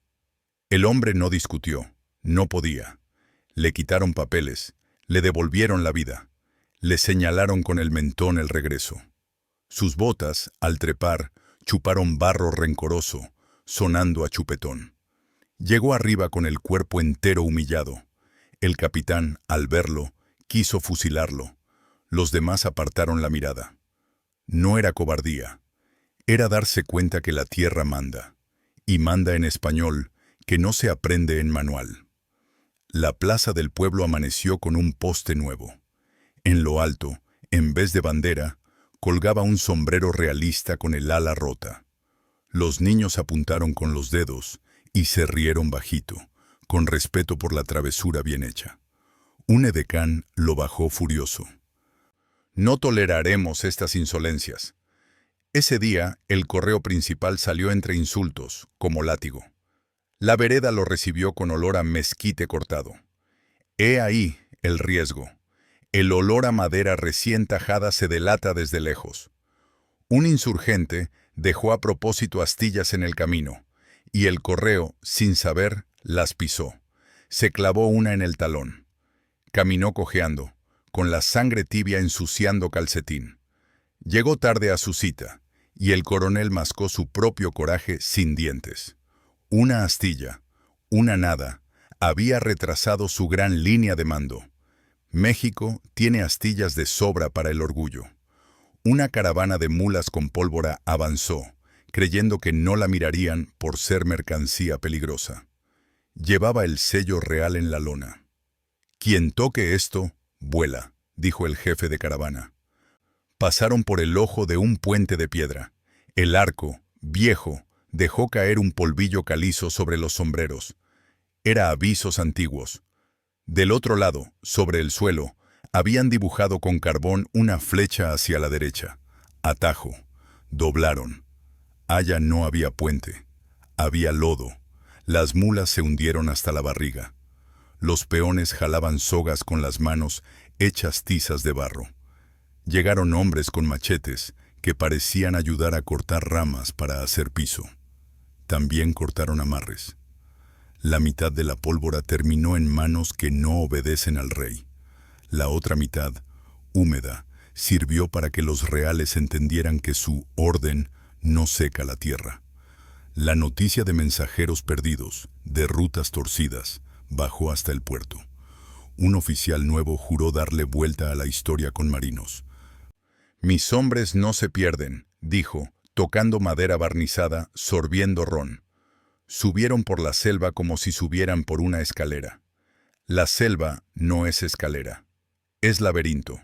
Speaker 1: El hombre no discutió, no podía. Le quitaron papeles, le devolvieron la vida, le señalaron con el mentón el regreso. Sus botas, al trepar, chuparon barro rencoroso, sonando a chupetón. Llegó arriba con el cuerpo entero humillado. El capitán, al verlo, quiso fusilarlo. Los demás apartaron la mirada. No era cobardía. Era darse cuenta que la tierra manda. Y manda en español, que no se aprende en manual. La plaza del pueblo amaneció con un poste nuevo. En lo alto, en vez de bandera, colgaba un sombrero realista con el ala rota. Los niños apuntaron con los dedos y se rieron bajito, con respeto por la travesura bien hecha. Un edecán lo bajó furioso. «No toleraremos estas insolencias». Ese día, el correo principal salió entre insultos, como látigo. La vereda lo recibió con olor a mezquite cortado. He ahí el riesgo. El olor a madera recién tajada se delata desde lejos. Un insurgente dejó a propósito astillas en el camino, y el correo, sin saber, las pisó. Se clavó una en el talón. Caminó cojeando, con la sangre tibia ensuciando calcetín. Llegó tarde a su cita, y el coronel mascó su propio coraje sin dientes. Una astilla, una nada, había retrasado su gran línea de mando. México tiene astillas de sobra para el orgullo. Una caravana de mulas con pólvora avanzó, creyendo que no la mirarían por ser mercancía peligrosa. Llevaba el sello real en la lona. «Quien toque esto, vuela», dijo el jefe de caravana. Pasaron por el ojo de un puente de piedra. El arco, viejo, dejó caer un polvillo calizo sobre los sombreros. Era avisos antiguos. Del otro lado, sobre el suelo, habían dibujado con carbón una flecha hacia la derecha. Atajo. Doblaron. Allá no había puente. Había lodo. Las mulas se hundieron hasta la barriga. Los peones jalaban sogas con las manos hechas tizas de barro. Llegaron hombres con machetes que parecían ayudar a cortar ramas para hacer piso. También cortaron amarres. La mitad de la pólvora terminó en manos que no obedecen al rey. La otra mitad, húmeda, sirvió para que los reales entendieran que su orden no seca la tierra. La noticia de mensajeros perdidos, de rutas torcidas, bajó hasta el puerto. Un oficial nuevo juró darle vuelta a la historia con marinos. «Mis hombres no se pierden», dijo, tocando madera barnizada, sorbiendo ron. Subieron por la selva como si subieran por una escalera. La selva no es escalera, es laberinto.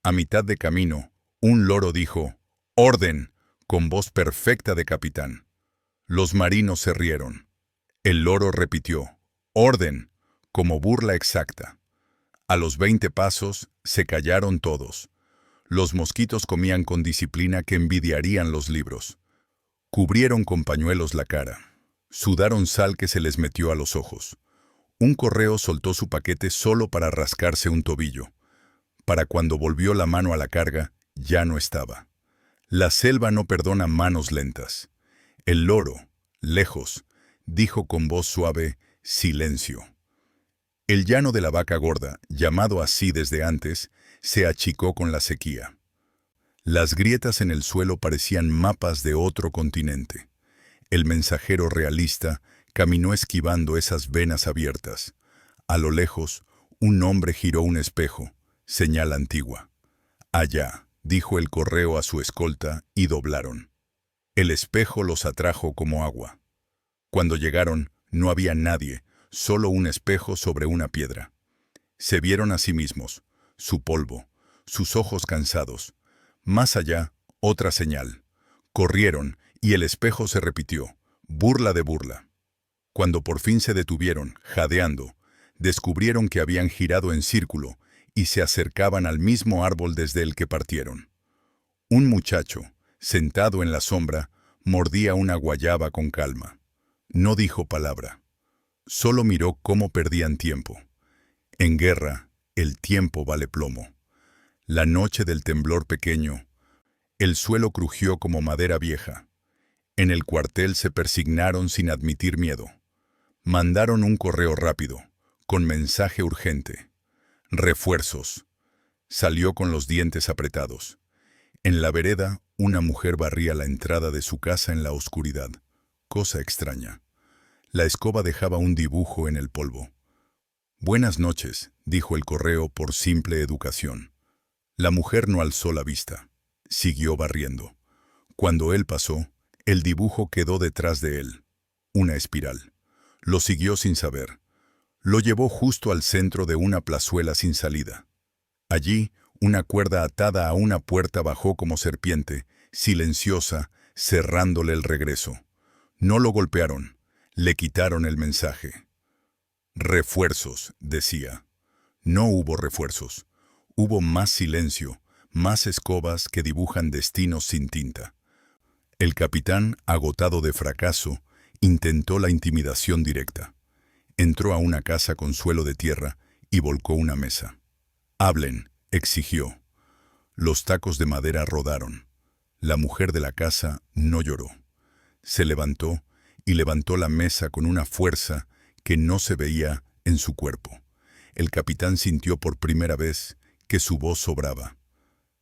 Speaker 1: A mitad de camino, un loro dijo: «¡Orden!», con voz perfecta de capitán. Los marinos se rieron. El loro repitió: «¡Orden!», como burla exacta. A los 20 pasos, se callaron todos. Los mosquitos comían con disciplina que envidiarían los libros. Cubrieron con pañuelos la cara. Sudaron sal que se les metió a los ojos. Un correo soltó su paquete solo para rascarse un tobillo. Para cuando volvió la mano a la carga, ya no estaba. La selva no perdona manos lentas. El loro, lejos, dijo con voz suave: «Silencio». El llano de la Vaca Gorda, llamado así desde antes, se achicó con la sequía. Las grietas en el suelo parecían mapas de otro continente. El mensajero realista caminó esquivando esas venas abiertas. A lo lejos, un hombre giró un espejo, señal antigua. «Allá», dijo el correo a su escolta, y doblaron. El espejo los atrajo como agua. Cuando llegaron, no había nadie, solo un espejo sobre una piedra. Se vieron a sí mismos, su polvo, sus ojos cansados. Más allá, otra señal. Corrieron, y el espejo se repitió, burla de burla. Cuando por fin se detuvieron, jadeando, descubrieron que habían girado en círculo y se acercaban al mismo árbol desde el que partieron. Un muchacho, sentado en la sombra, mordía una guayaba con calma. No dijo palabra. Solo miró cómo perdían tiempo. En guerra, el tiempo vale plomo. La noche del temblor pequeño, el suelo crujió como madera vieja. En el cuartel se persignaron sin admitir miedo. Mandaron un correo rápido, con mensaje urgente. «Refuerzos». Salió con los dientes apretados. En la vereda, una mujer barría la entrada de su casa en la oscuridad. Cosa extraña. La escoba dejaba un dibujo en el polvo. «Buenas noches», dijo el correo por simple educación. La mujer no alzó la vista. Siguió barriendo. Cuando él pasó, el dibujo quedó detrás de él. Una espiral. Lo siguió sin saber. Lo llevó justo al centro de una plazuela sin salida. Allí, una cuerda atada a una puerta bajó como serpiente, silenciosa, cerrándole el regreso. No lo golpearon, le quitaron el mensaje. «Refuerzos», decía. No hubo refuerzos. Hubo más silencio, más escobas que dibujan destinos sin tinta. El capitán, agotado de fracaso, intentó la intimidación directa. Entró a una casa con suelo de tierra y volcó una mesa. «Hablen», exigió. Los tacos de madera rodaron. La mujer de la casa no lloró. Se levantó y levantó la mesa con una fuerza que no se veía en su cuerpo. El capitán sintió por primera vez que su voz sobraba.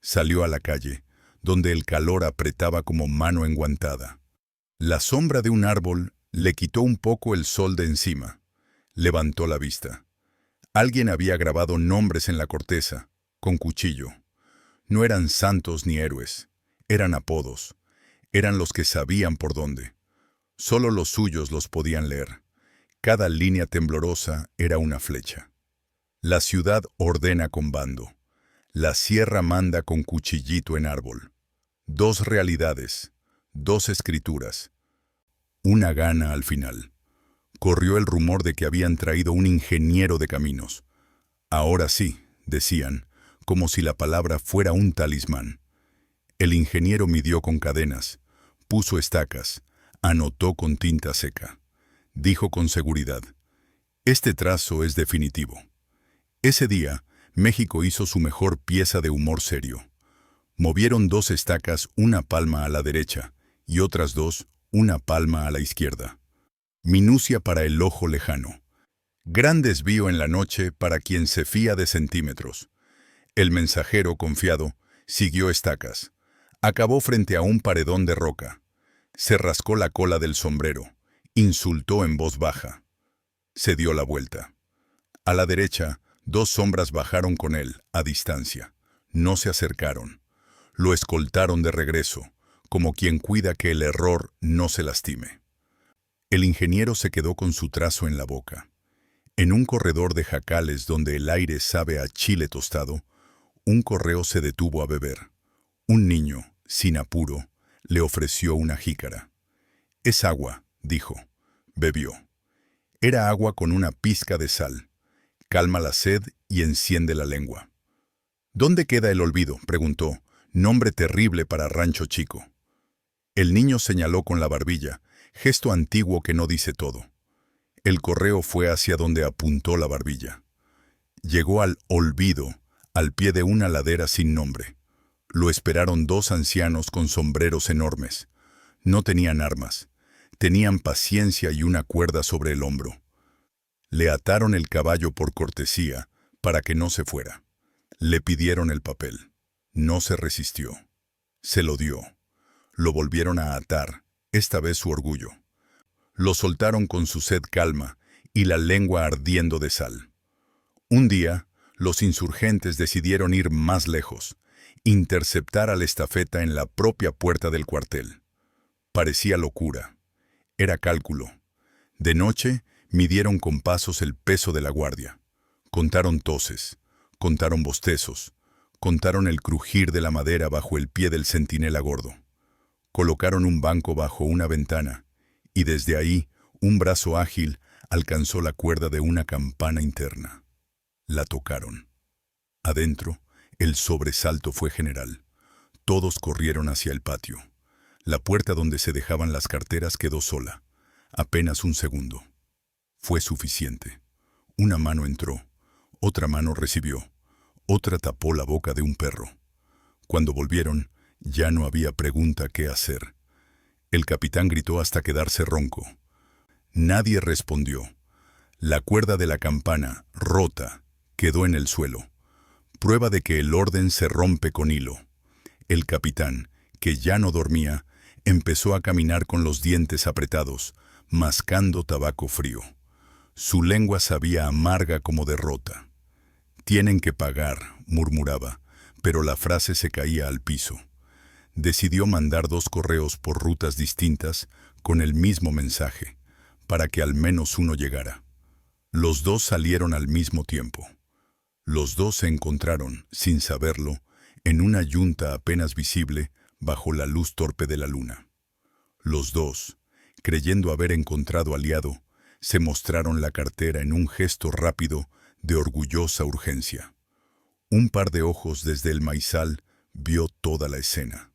Speaker 1: Salió a la calle, donde el calor apretaba como mano enguantada. La sombra de un árbol le quitó un poco el sol de encima. Levantó la vista. Alguien había grabado nombres en la corteza, con cuchillo. No eran santos ni héroes, eran apodos. Eran los que sabían por dónde. Solo los suyos los podían leer. Cada línea temblorosa era una flecha. La ciudad ordena con bando. La sierra manda con cuchillito en árbol. Dos realidades, dos escrituras. Una gana al final. Corrió el rumor de que habían traído un ingeniero de caminos. Ahora sí, decían, como si la palabra fuera un talismán. El ingeniero midió con cadenas, puso estacas, anotó con tinta seca. Dijo con seguridad: «Este trazo es definitivo». Ese día, México hizo su mejor pieza de humor serio. Movieron dos estacas, una palma a la derecha, y otras dos, una palma a la izquierda. Minucia para el ojo lejano. Gran desvío en la noche para quien se fía de centímetros. El mensajero, confiado, siguió estacas. Acabó frente a un paredón de roca. Se rascó la cola del sombrero. Insultó en voz baja. Se dio la vuelta. A la derecha, dos sombras bajaron con él, a distancia. No se acercaron. Lo escoltaron de regreso, como quien cuida que el error no se lastime. El ingeniero se quedó con su trazo en la boca. En un corredor de jacales donde el aire sabe a chile tostado, un correo se detuvo a beber. Un niño, sin apuro, le ofreció una jícara. «Es agua», dijo. Bebió. Era agua con una pizca de sal. Calma la sed y enciende la lengua. «¿Dónde queda el olvido?», preguntó. Nombre terrible para rancho chico. El niño señaló con la barbilla, gesto antiguo que no dice todo. El correo fue hacia donde apuntó la barbilla. Llegó al olvido, al pie de una ladera sin nombre. Lo esperaron dos ancianos con sombreros enormes. No tenían armas. Tenían paciencia y una cuerda sobre el hombro. Le ataron el caballo por cortesía, para que no se fuera. Le pidieron el papel. No se resistió. Se lo dio. Lo volvieron a atar, esta vez su orgullo. Lo soltaron con su sed calma y la lengua ardiendo de sal. Un día, los insurgentes decidieron ir más lejos, interceptar al estafeta en la propia puerta del cuartel. Parecía locura. Era cálculo. De noche, midieron con pasos el peso de la guardia. Contaron toses, contaron bostezos, contaron el crujir de la madera bajo el pie del centinela gordo. Colocaron un banco bajo una ventana, y desde ahí, un brazo ágil alcanzó la cuerda de una campana interna. La tocaron. Adentro, el sobresalto fue general. Todos corrieron hacia el patio. La puerta donde se dejaban las carteras quedó sola. Apenas un segundo. Fue suficiente. Una mano entró, otra mano recibió, otra tapó la boca de un perro. Cuando volvieron, ya no había pregunta qué hacer. El capitán gritó hasta quedarse ronco. Nadie respondió. La cuerda de la campana, rota, quedó en el suelo. Prueba de que el orden se rompe con hilo. El capitán, que ya no dormía, empezó a caminar con los dientes apretados, mascando tabaco frío. Su lengua sabía amarga como derrota. «Tienen que pagar», murmuraba, pero la frase se caía al piso. Decidió mandar 2 correos por rutas distintas con el mismo mensaje, para que al menos uno llegara. Los 2 salieron al mismo tiempo. Los 2 se encontraron, sin saberlo, en una yunta apenas visible bajo la luz torpe de la luna. Los 2, creyendo haber encontrado aliado, se mostraron la cartera en un gesto rápido de orgullosa urgencia. Un par de ojos desde el maizal vio toda la escena.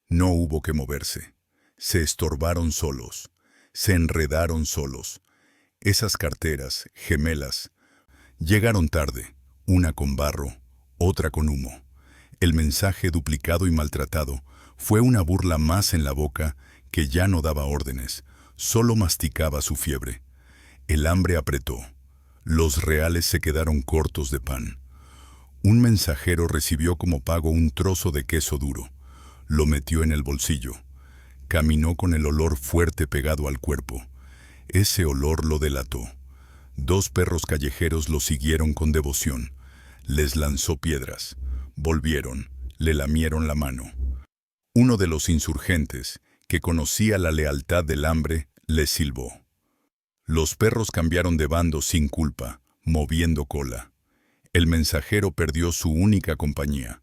Speaker 1: No hubo que moverse. Se estorbaron solos. Se enredaron solos. Esas carteras, gemelas, llegaron tarde, una con barro, otra con humo. El mensaje duplicado y maltratado fue una burla más en la boca que ya no daba órdenes, solo masticaba su fiebre. El hambre apretó. Los reales se quedaron cortos de pan. Un mensajero recibió como pago un trozo de queso duro. Lo metió en el bolsillo. Caminó con el olor fuerte pegado al cuerpo. Ese olor lo delató. 2 perros callejeros lo siguieron con devoción. Les lanzó piedras. Volvieron, le lamieron la mano. Uno de los insurgentes, que conocía la lealtad del hambre, les silbó. Los perros cambiaron de bando sin culpa, moviendo cola. El mensajero perdió su única compañía.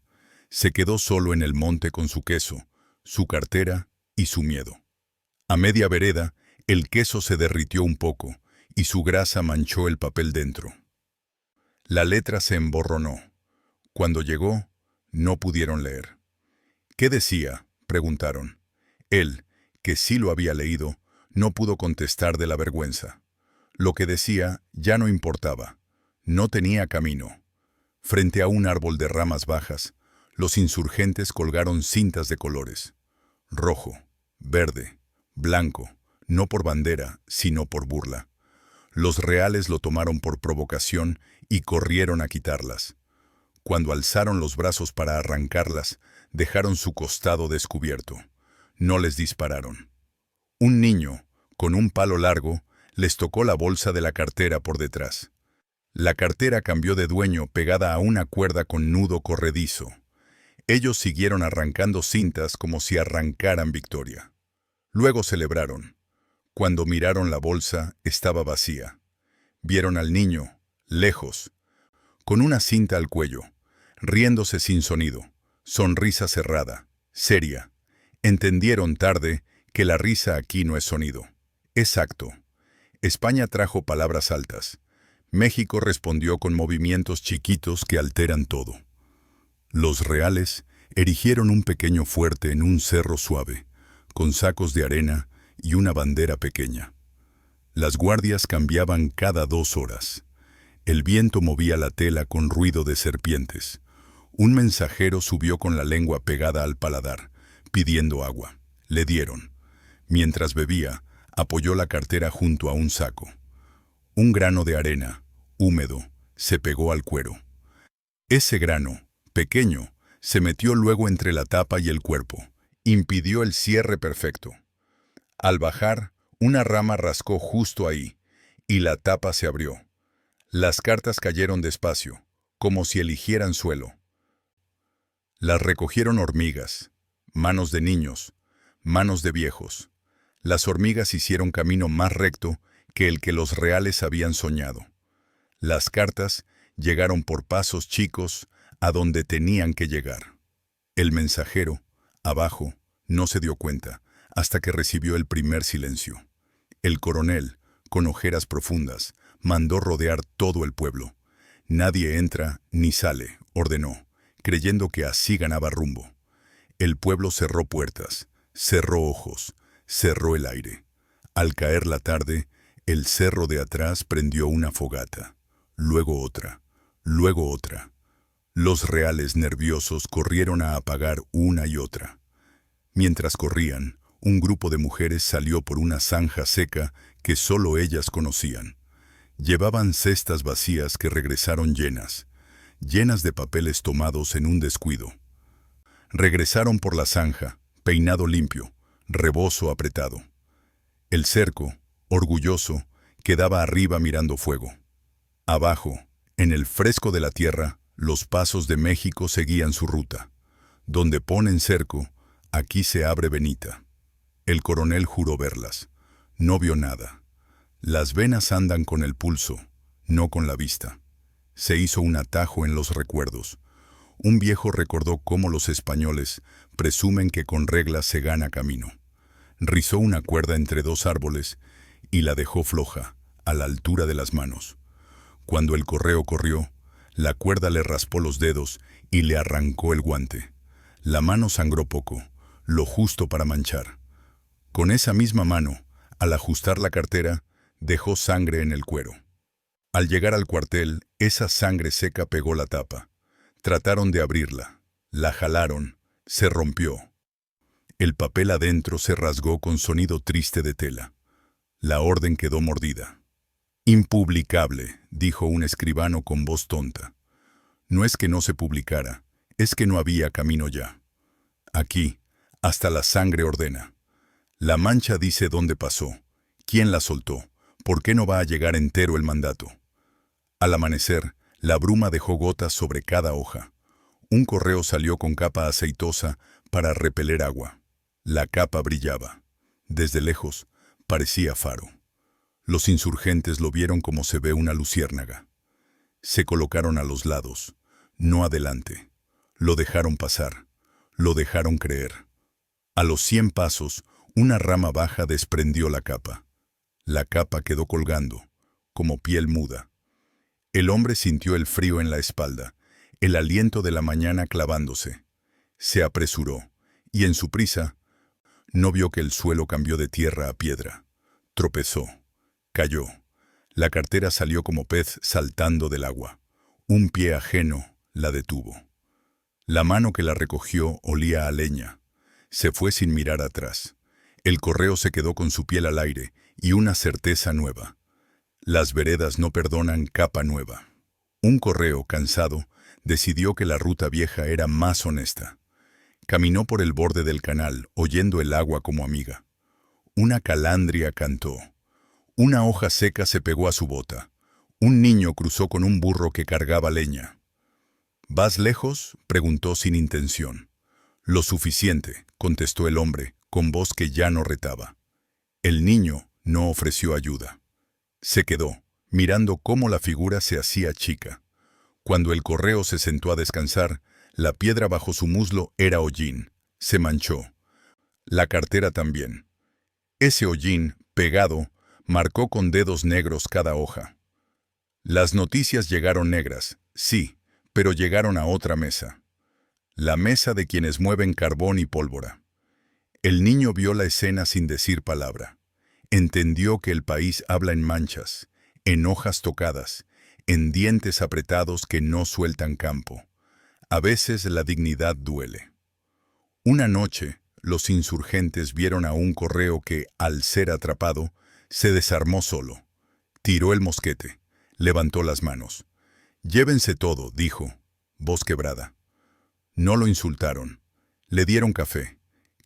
Speaker 1: Se quedó solo en el monte con su queso, su cartera y su miedo. A media vereda, el queso se derritió un poco y su grasa manchó el papel dentro. La letra se emborronó. Cuando llegó, no pudieron leer. «¿Qué decía?», preguntaron. Él, que sí lo había leído, no pudo contestar de la vergüenza. Lo que decía ya no importaba. No tenía camino. Frente a un árbol de ramas bajas, los insurgentes colgaron cintas de colores. Rojo, verde, blanco, no por bandera, sino por burla. Los reales lo tomaron por provocación y corrieron a quitarlas. Cuando alzaron los brazos para arrancarlas, dejaron su costado descubierto. No les dispararon. Un niño, con un palo largo, les tocó la bolsa de la cartera por detrás. La cartera cambió de dueño pegada a una cuerda con nudo corredizo. Ellos siguieron arrancando cintas como si arrancaran victoria. Luego celebraron. Cuando miraron la bolsa, estaba vacía. Vieron al niño, lejos, con una cinta al cuello, riéndose sin sonido, sonrisa cerrada, seria. Entendieron tarde que la risa aquí no es sonido. Es acto. España trajo palabras altas. México respondió con movimientos chiquitos que alteran todo. Los reales erigieron un pequeño fuerte en un cerro suave, con sacos de arena y una bandera pequeña. Las guardias cambiaban cada 2 horas. El viento movía la tela con ruido de serpientes. Un mensajero subió con la lengua pegada al paladar, pidiendo agua. Le dieron. Mientras bebía, apoyó la cartera junto a un saco. Un grano de arena, húmedo, se pegó al cuero. Ese grano, pequeño, Se metió luego entre la tapa y el cuerpo. Impidió el cierre perfecto. Al bajar, una rama rascó justo ahí, y la tapa se abrió. Las cartas cayeron despacio, como si eligieran suelo. Las recogieron hormigas, manos de niños, manos de viejos. Las hormigas hicieron camino más recto que el que los reales habían soñado. Las cartas llegaron por pasos chicos a donde tenían que llegar. El mensajero, abajo, no se dio cuenta hasta que recibió el primer silencio. El coronel, con ojeras profundas, mandó rodear todo el pueblo. Nadie entra ni sale, ordenó, creyendo que así ganaba rumbo. El pueblo cerró puertas, cerró ojos, cerró el aire. Al caer la tarde, el cerro de atrás prendió una fogata, luego otra, luego otra. Los reales nerviosos corrieron a apagar una y otra. Mientras corrían, un grupo de mujeres salió por una zanja seca que solo ellas conocían. Llevaban cestas vacías que regresaron llenas, llenas de papeles tomados en un descuido. Regresaron por la zanja, peinado limpio, rebozo apretado. El cerco, orgulloso, quedaba arriba mirando fuego. Abajo, en el fresco de la tierra, los pasos de México seguían su ruta. Donde ponen cerco, aquí se abre venita. El coronel juró verlas. No vio nada. Las venas andan con el pulso, no con la vista. Se hizo un atajo en los recuerdos. Un viejo recordó cómo los españoles presumen que con reglas se gana camino. Rizó una cuerda entre dos árboles y la dejó floja, a la altura de las manos. Cuando el correo corrió, la cuerda le raspó los dedos y le arrancó el guante. La mano sangró poco, lo justo para manchar. Con esa misma mano, al ajustar la cartera, dejó sangre en el cuero. Al llegar al cuartel, esa sangre seca pegó la tapa. Trataron de abrirla. La jalaron. Se rompió. El papel adentro se rasgó con sonido triste de tela. La orden quedó mordida. «Impublicable», dijo un escribano con voz tonta. No es que no se publicara, es que no había camino ya. Aquí, hasta la sangre ordena. La mancha dice dónde pasó, quién la soltó, por qué no va a llegar entero el mandato. Al amanecer, la bruma dejó gotas sobre cada hoja. Un correo salió con capa aceitosa para repeler agua. La capa brillaba. Desde lejos, parecía faro. Los insurgentes lo vieron como se ve una luciérnaga. Se colocaron a los lados, no adelante. Lo dejaron pasar, lo dejaron creer. A los 100 pasos, una rama baja desprendió la capa. La capa quedó colgando, como piel muda. El hombre sintió el frío en la espalda, el aliento de la mañana clavándose. Se apresuró, y en su prisa, no vio que el suelo cambió de tierra a piedra. Tropezó, cayó. La cartera salió como pez saltando del agua. Un pie ajeno la detuvo. La mano que la recogió olía a leña. Se fue sin mirar atrás. El correo se quedó con su piel al aire y una certeza nueva. Las veredas no perdonan capa nueva. Un correo, cansado, decidió que la ruta vieja era más honesta. Caminó por el borde del canal, oyendo el agua como amiga. Una calandria cantó. Una hoja seca se pegó a su bota. Un niño cruzó con un burro que cargaba leña. ¿Vas lejos?, preguntó sin intención. Lo suficiente, contestó el hombre, con voz que ya no retaba. El niño no ofreció ayuda. Se quedó, mirando cómo la figura se hacía chica. Cuando el correo se sentó a descansar, la piedra bajo su muslo era hollín. Se manchó. La cartera también. Ese hollín, pegado, marcó con dedos negros cada hoja. Las noticias llegaron negras, sí, pero llegaron a otra mesa. La mesa de quienes mueven carbón y pólvora. El niño vio la escena sin decir palabra. Entendió que el país habla en manchas, en hojas tocadas, en dientes apretados que no sueltan campo. A veces la dignidad duele. Una noche, los insurgentes vieron a un correo que, al ser atrapado, se desarmó solo. Tiró el mosquete, levantó las manos. «Llévense todo», dijo, voz quebrada. No lo insultaron. Le dieron café,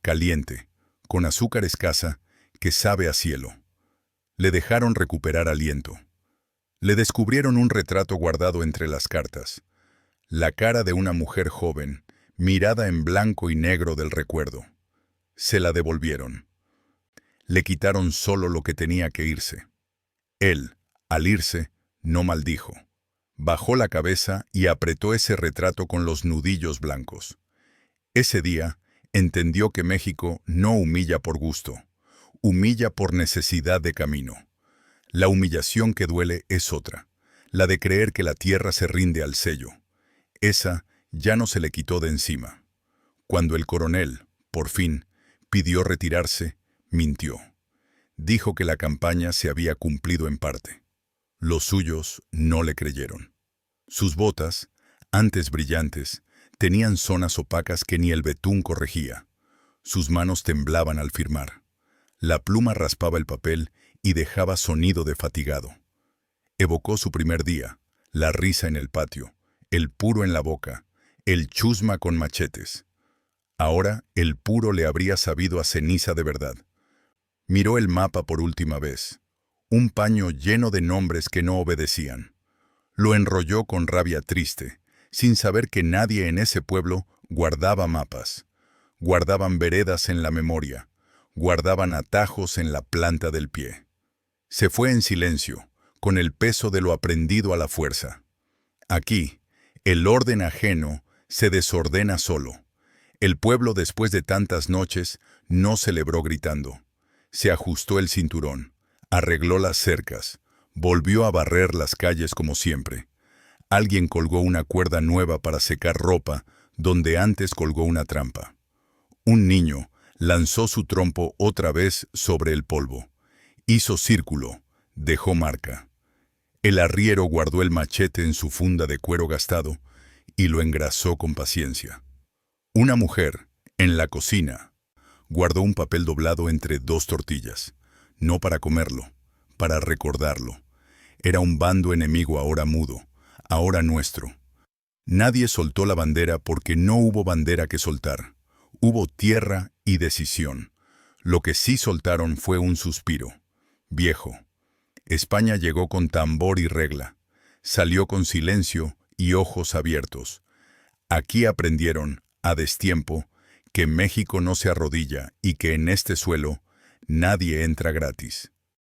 Speaker 1: caliente, con azúcar escasa, que sabe a cielo. Le dejaron recuperar aliento. Le descubrieron un retrato guardado entre las cartas. La cara de una mujer joven, mirada en blanco y negro del recuerdo. Se la devolvieron. Le quitaron solo lo que tenía que irse. Él, al irse, no maldijo. Bajó la cabeza y apretó ese retrato con los nudillos blancos. Ese día, entendió que México no humilla por gusto, humilla por necesidad de camino. La humillación que duele es otra, la de creer que la tierra se rinde al sello. Esa ya no se le quitó de encima. Cuando el coronel, por fin, pidió retirarse, mintió. Dijo que la campaña se había cumplido en parte. Los suyos no le creyeron. Sus botas, antes brillantes, tenían zonas opacas que ni el betún corregía. Sus manos temblaban al firmar. La pluma raspaba el papel y dejaba sonido de fatigado. Evocó su primer día, la risa en el patio, el puro en la boca, el chusma con machetes. Ahora el puro le habría sabido a ceniza de verdad. Miró el mapa por última vez. Un paño lleno de nombres que no obedecían. Lo enrolló con rabia triste, sin saber que nadie en ese pueblo guardaba mapas. Guardaban veredas en la memoria, guardaban atajos en la planta del pie. Se fue en silencio, con el peso de lo aprendido a la fuerza. Aquí, el orden ajeno se desordena solo. El pueblo, después de tantas noches, no celebró gritando. Se ajustó el cinturón, arregló las cercas, volvió a barrer las calles como siempre. Alguien colgó una cuerda nueva para secar ropa donde antes colgó una trampa. Un niño lanzó su trompo otra vez sobre el polvo. Hizo círculo, dejó marca. El arriero guardó el machete en su funda de cuero gastado y lo engrasó con paciencia. Una mujer, en la cocina, guardó un papel doblado entre dos tortillas, no para comerlo, para recordarlo. Era un bando enemigo ahora mudo, ahora nuestro. Nadie soltó la bandera porque no hubo bandera que soltar. Hubo tierra y decisión. Lo que sí soltaron fue un suspiro. Viejo. España llegó con tambor y regla. Salió con silencio y ojos abiertos. Aquí aprendieron, a destiempo, que México no se arrodilla y que en este suelo nadie entra gratis.